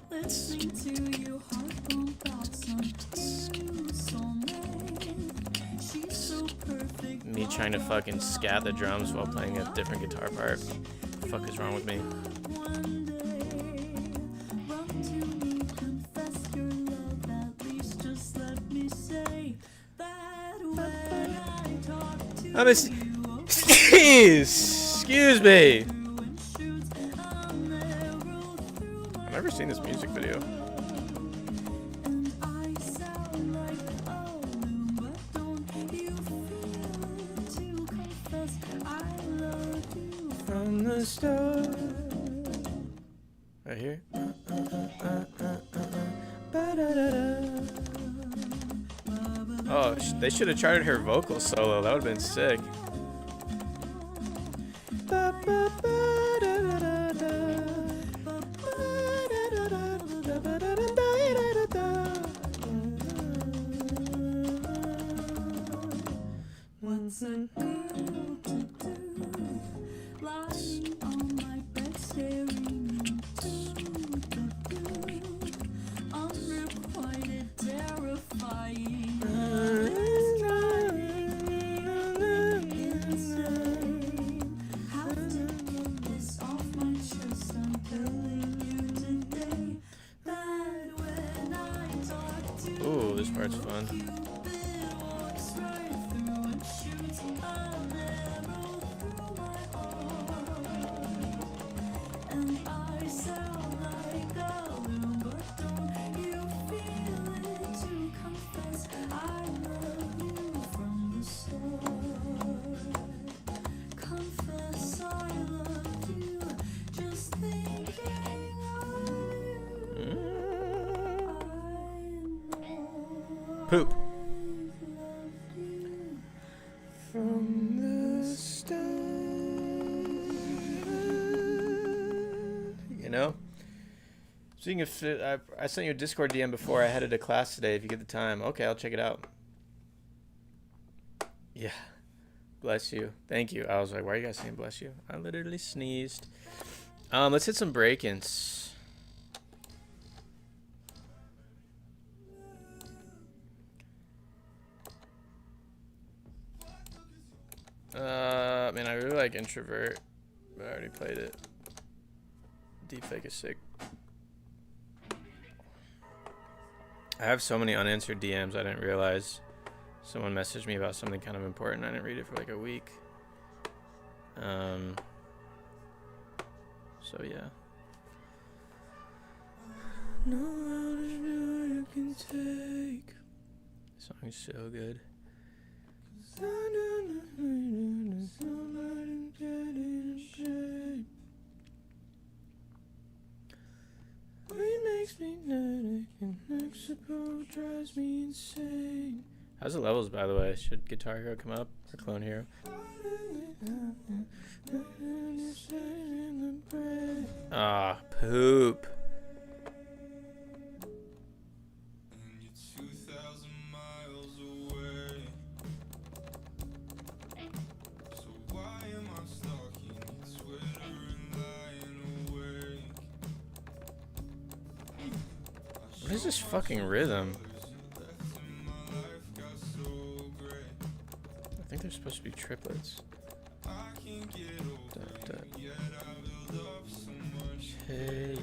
A: Listening to your heart pump out some new soulmate. She's so perfect. Me trying to fucking scat the drums while playing a different guitar part. What the fuck is wrong with me? I'm a excuse me. I've never seen this music video. From the start. Right here. Oh, they should have charted her vocal solo. That would have been sick. What's a girl to do? Lying on my bed staring into the blue. Unrequited, terrifying. Insane. Have to get this off my chest. I'm telling you today that when I talk to you. Ooh, this part's fun. Poop. From the start. You know? Speaking of, I sent you a Discord DM before I headed to class today. If you get the time. Okay, I'll check it out. Yeah. Bless you. Thank you. I was like, why are you guys saying bless you? I literally sneezed. Let's hit some break-ins. Man, I really like Introvert, but I already played it. Deepfake is sick. I have so many unanswered DMs I didn't realize. Someone messaged me about something kind of important. I didn't read it for like a week. So yeah. No outage you can take. This song is so good. Makes me manic and Mexico drives me insane. How's the levels, by the way? Should Guitar Hero come up or Clone Hero? Ah, poop. What is this fucking rhythm? I think they're supposed to be triplets. Hey.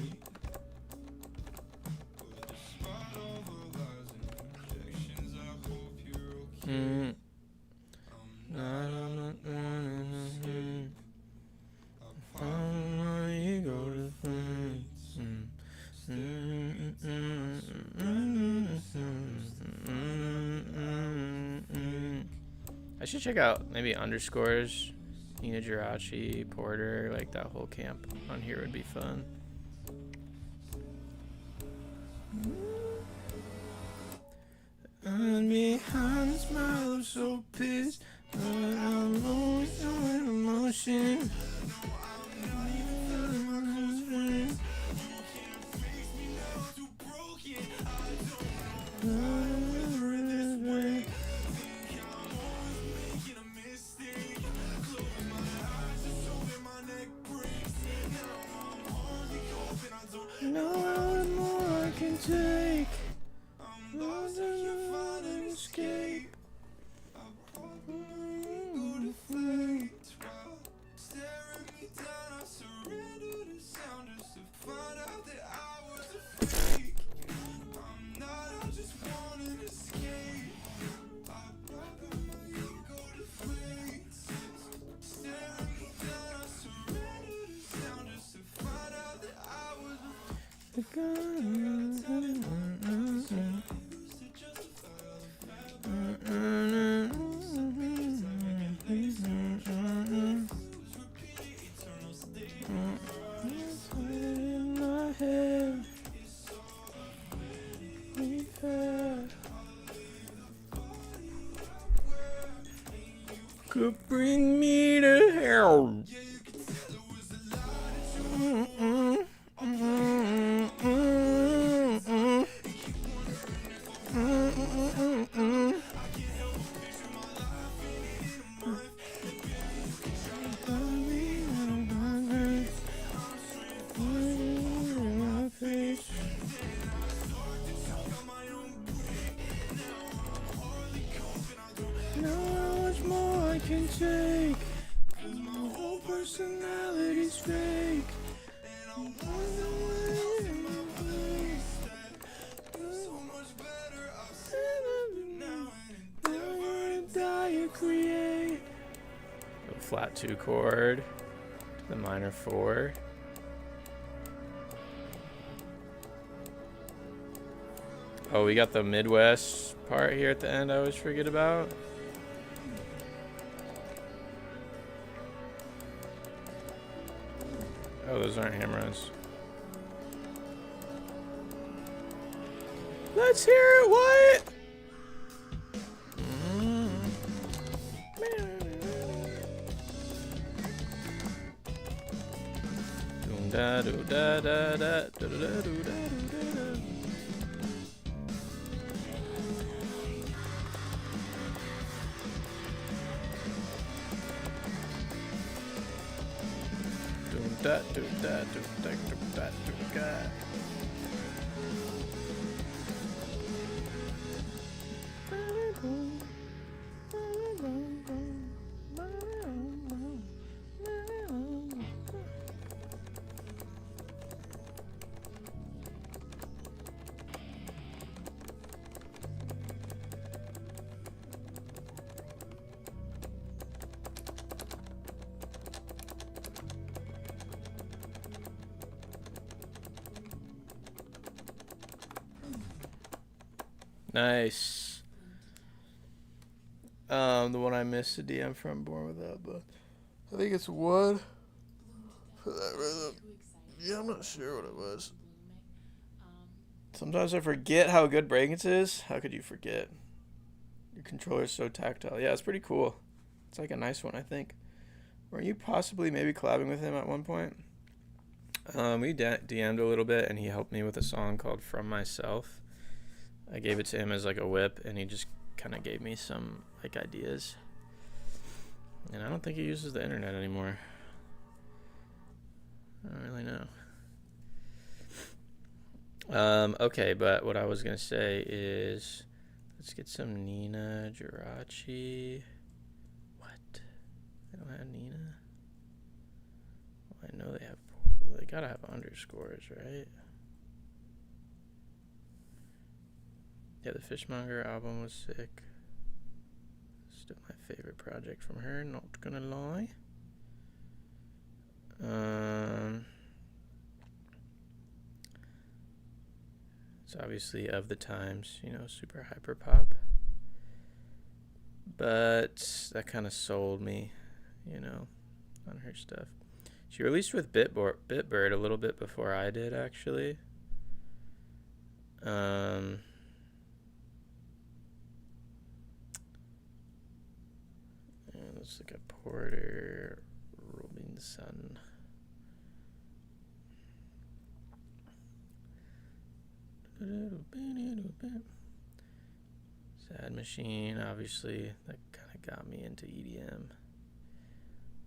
A: I should check out maybe Underscores, Nina Jirachi, Porter, like that whole camp on here would be fun. And behind the smile, I'm so pissed, but I'm always showing emotion. No more I can take. Escape. Could bring me to hell. Can take, my whole personality's fake. So much better outside now and never die or create. A flat 2 chord to the minor 4. Oh, we got the Midwest part here at the end I always forget about. Oh, those aren't hammer-ons. Let's hear it, Wyatt! Da do da da da da da da da da. Da do da do da do da do da. Nice. The one I missed a DM from Born Without, but I think it's one for that rhythm. Yeah, I'm not sure what it was. Sometimes I forget how good Breakins is. How could you forget? Your controller's so tactile. Yeah, it's pretty cool. It's like a nice one, I think. Weren't you possibly maybe collabing with him at one point? We DM'd a little bit, and he helped me with a song called From Myself. I gave it to him as like a whip, and he just kind of gave me some like ideas. And I don't think he uses the internet anymore. I don't really know. Okay, but what I was going to say is, let's get some Nina Geraci. What? They don't have Nina? Well, I know they have, they gotta have underscores, right? Yeah, the Fishmonger album was sick. Still my favorite project from her, not gonna lie. It's obviously of the times, you know, super hyper pop. But that kind of sold me, you know, on her stuff. She released with Bitbird a little bit before I did, actually. Let's look at Porter Robinson. Sad Machine, obviously, that kind of got me into EDM.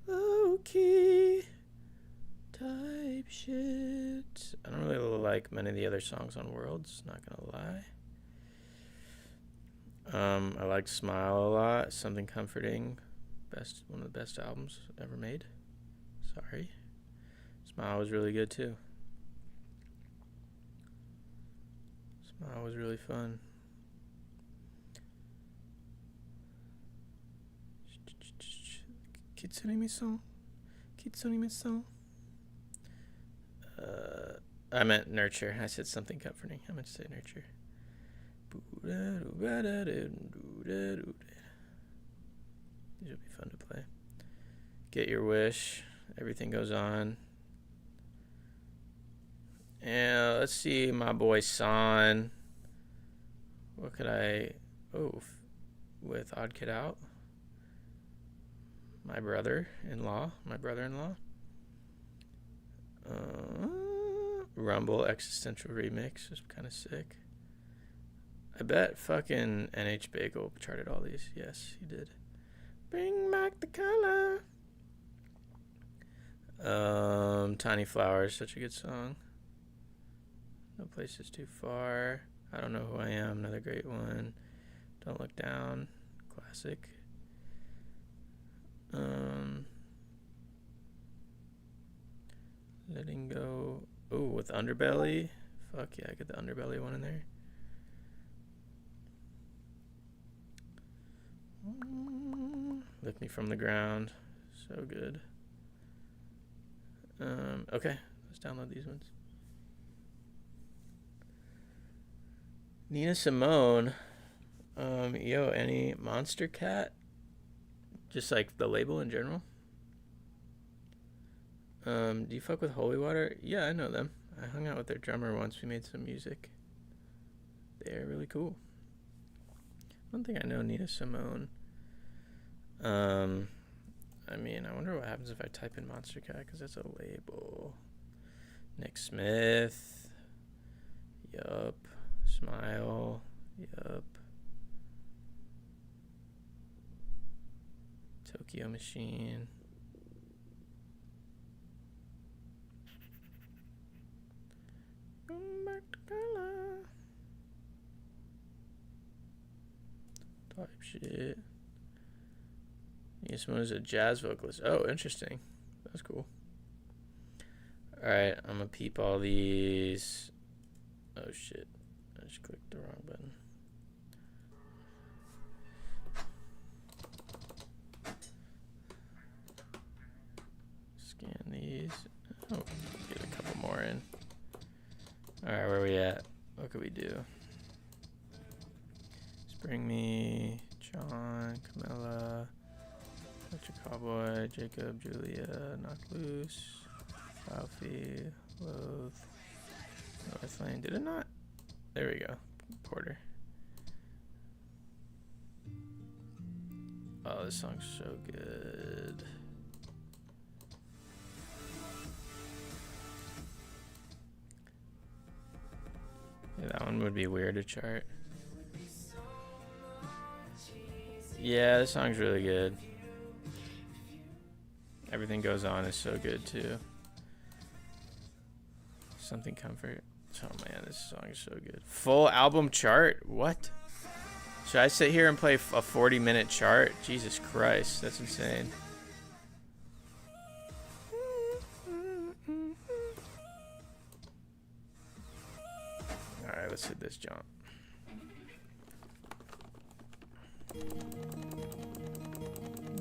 A: Low-key type shit. I don't really like many of the other songs on Worlds, not gonna lie. I liked Smile a lot, Something Comforting. One of the best albums ever made. Sorry. Smile was really good too. Smile was really fun. Kitsune Miso. I meant Nurture. I said Something Comforting. I meant to say Nurture. These will be fun to play. Get Your Wish. Everything Goes On. And let's see, my boy San. What could I... Oh, with Odd Kid Out. My brother-in-law. Rumble Existential Remix is kind of sick. I bet fucking NH Bagel charted all these. Yes, he did. Bring back the color. Tiny Flowers, such a good song. No Place Is Too Far. I Don't Know Who I Am, another great one. Don't Look Down, classic. Letting Go. Oh, with Underbelly. Fuck yeah, I get the Underbelly one in there. Lift Me From the Ground. So good. Okay, let's download these ones. Nina Simone. Any Monster Cat? Just like the label in general. Do you fuck with Holy Water? Yeah, I know them. I hung out with their drummer once. We made some music. They're really cool. I don't think I know Nina Simone. I mean, I wonder what happens if I type in Monster Cat, because that's a label. Nick Smith. Yup. Smile. Yup. Tokyo Machine. Come back to color. Type shit. Yes, one is a jazz vocalist. Oh, interesting. That's cool. Alright, I'm gonna peep all these. Oh shit. I just clicked the wrong button. Scan these. Oh, get a couple more in. Alright, where are we at? What could we do? Spring Me, John, Camilla, Electric Cowboy, Jacob, Julia, Knock Loose, Alfie, Loath, North Lane. Did it not? There we go. Porter. Oh, this song's so good. Yeah, that one would be weird to chart. Yeah, this song's really good. Everything Goes On is so good too. Something Comfort. Oh man, this song is so good. Full album chart? What? Should I sit here and play a 40-minute chart? Jesus Christ, that's insane. Alright, let's hit this jump.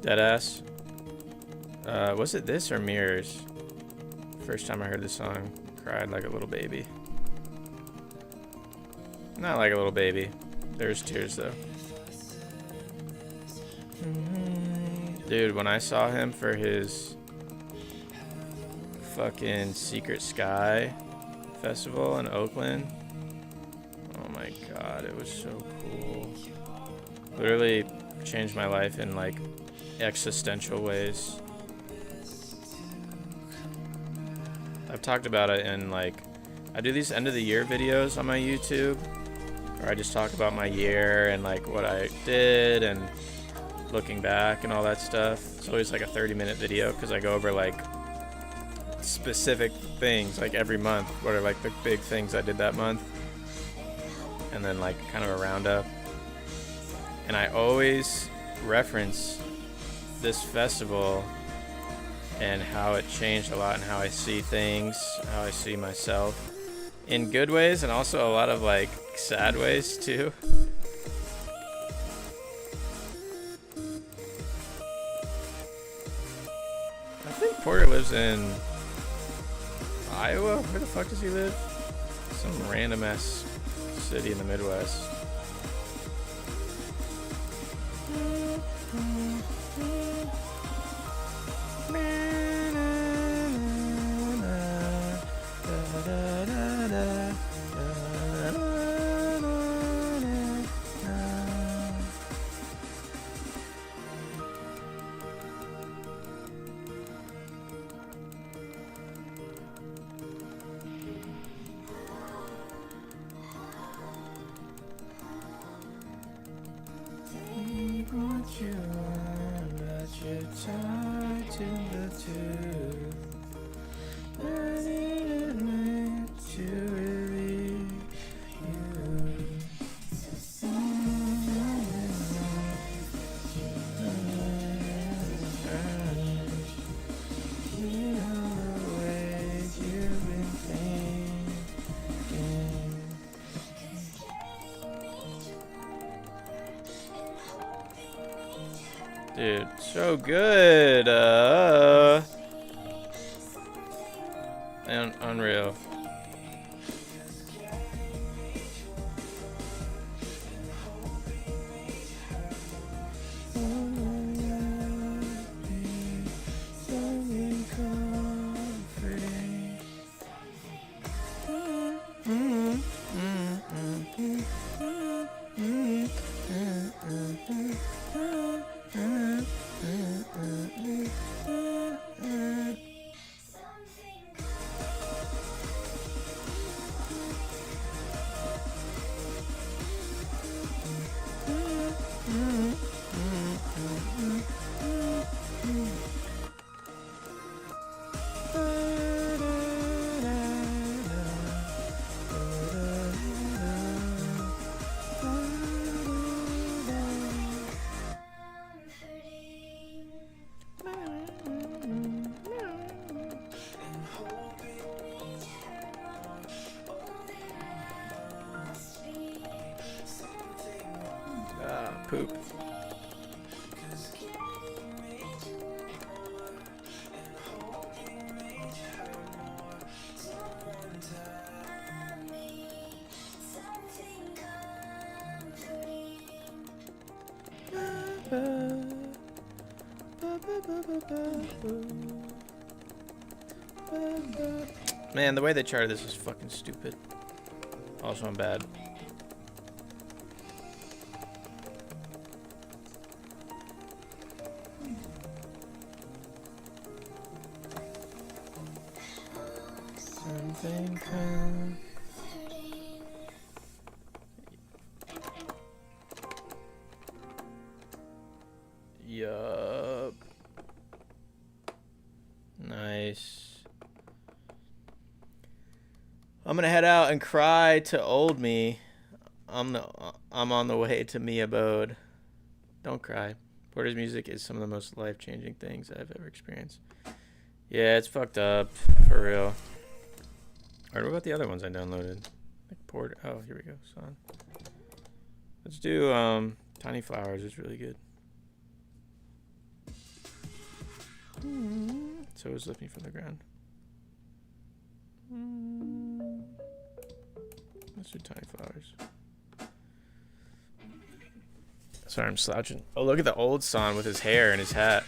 A: Deadass. Was it this or Mirrors? First time I heard this song, cried like a little baby. Not like a little baby. There's tears though. Dude, when I saw him for his fucking Secret Sky festival in Oakland, oh my god, it was so cool. Literally changed my life in like existential ways. I've talked about it in like, I do these end of the year videos on my YouTube where I just talk about my year and like what I did and looking back and all that stuff. It's always like a 30-minute video because I go over like specific things like every month, what are like the big things I did that month, and then like kind of a roundup. And I always reference this festival and how it changed a lot and how I see things, how I see myself in good ways and also a lot of like sad ways too. I think Porter lives in Iowa. Where the fuck does he live? Some random ass city in the Midwest. Dude, so good. And unreal. Poop. Man, the way they charted this is fucking stupid. Also, I'm bad. Something comforting. gonna head out and cry to old me. I'm on the way to me abode. Don't cry. Porter's music is some of the most life-changing things I've ever experienced. Yeah, it's fucked up for real. Alright, what about the other ones I downloaded? Like Porter. Oh, here we go. Son. Let's do Tiny Flowers. It's really good. So is Lift Me From the Ground. Let's do Tiny Flowers. Sorry, I'm slouching. Oh, look at the old Son with his hair and his hat.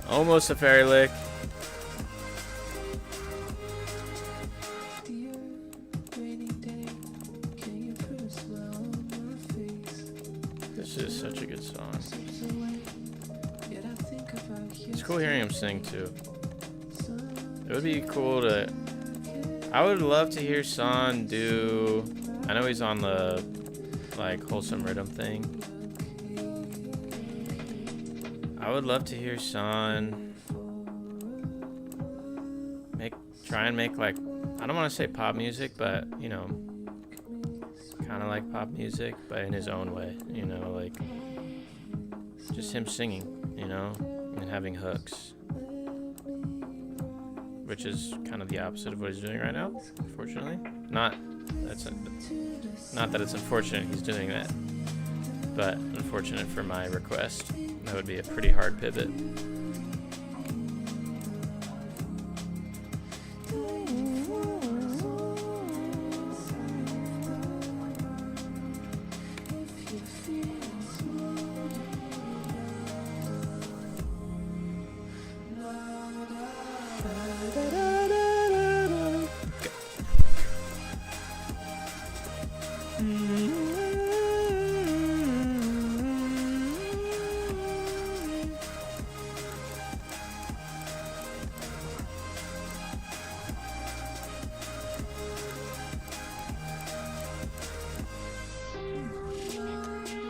A: Almost a fairy lick. This is such a good song. It's cool hearing him sing too. It would be cool to... I would love to hear Son do... I know he's on the like Wholesome Rhythm thing. I would love to hear Son try and make like, I don't want to say pop music, but you know, kind of like pop music, but in his own way, you know, like just him singing, you know, and having hooks, which is kind of the opposite of what he's doing right now, unfortunately. Not that it's unfortunate he's doing that, but unfortunate for my request. That would be a pretty hard pivot.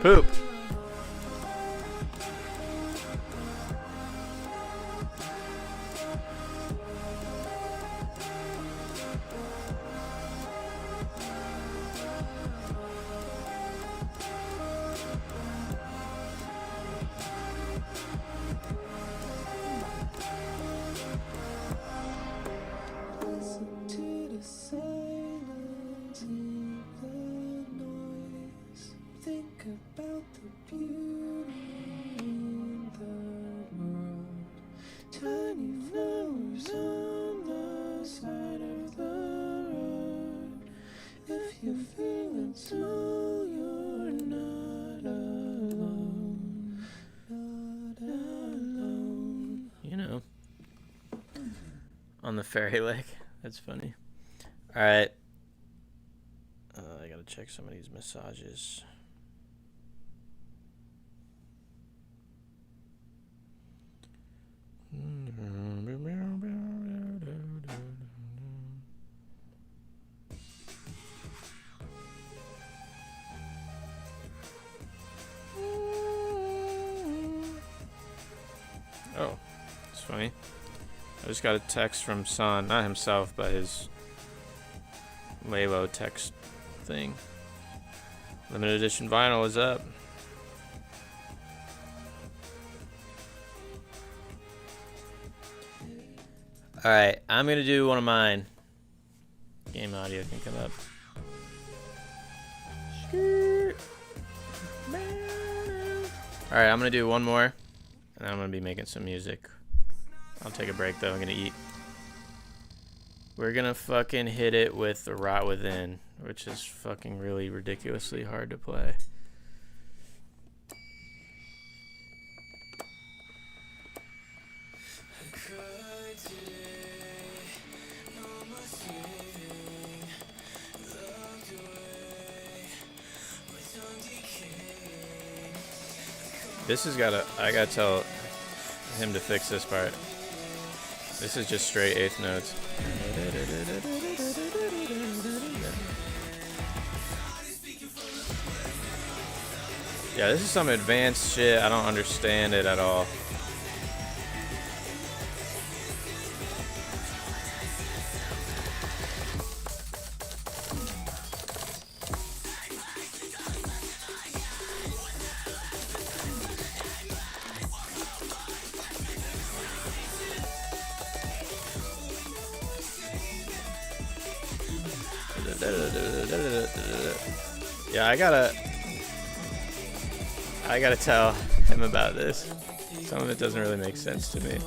A: Poop. On the fairy lake. That's funny. All right. I gotta check some of these massages. funny. I just got a text from Son, not himself, but his Lalo text thing. Limited edition vinyl is up. Alright, I'm gonna do one of mine. Game audio can come up. Alright, I'm gonna do one more, and then I'm gonna be making some music. I'll take a break though, I'm gonna eat. We're gonna fucking hit it with The Rot Within, which is fucking really ridiculously hard to play. This has gotta, I gotta tell him to fix this part. This is just straight eighth notes. Yeah, this is some advanced shit. I don't understand it at all. Yeah, I gotta tell him about this. Some of it doesn't really make sense to me.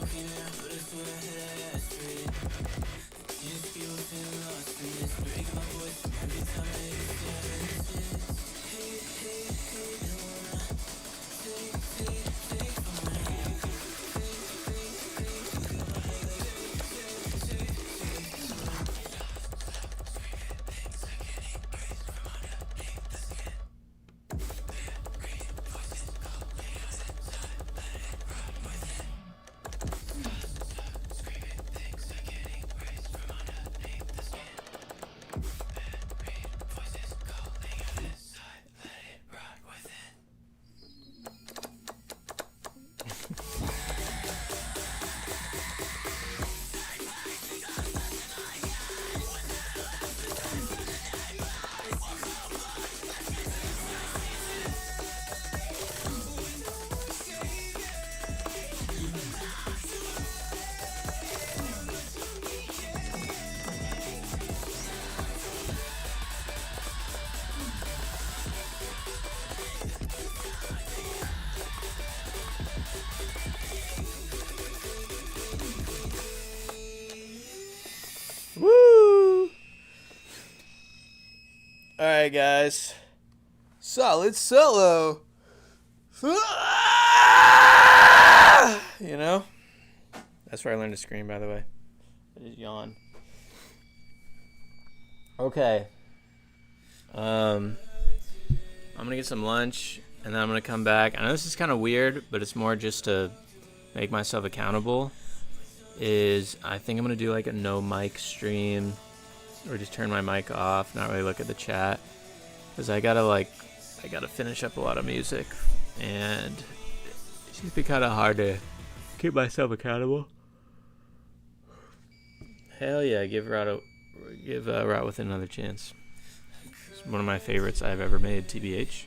A: Woo! Alright, guys. Solid solo. You know? That's where I learned to scream, by the way. I just yawn. Okay. I'm gonna get some lunch, and then I'm gonna come back. I know this is kind of weird, but it's more just to make myself accountable. I think I'm gonna do like a no mic stream, or just turn my mic off, not really look at the chat, because I gotta finish up a lot of music, and it's just be kind of hard to keep myself accountable. Hell yeah, give Rot Within another chance. It's one of my favorites I've ever made, TBH.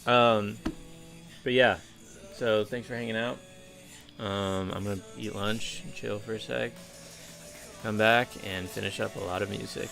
A: But yeah, so thanks for hanging out. I'm gonna eat lunch and chill for a sec, come back and finish up a lot of music.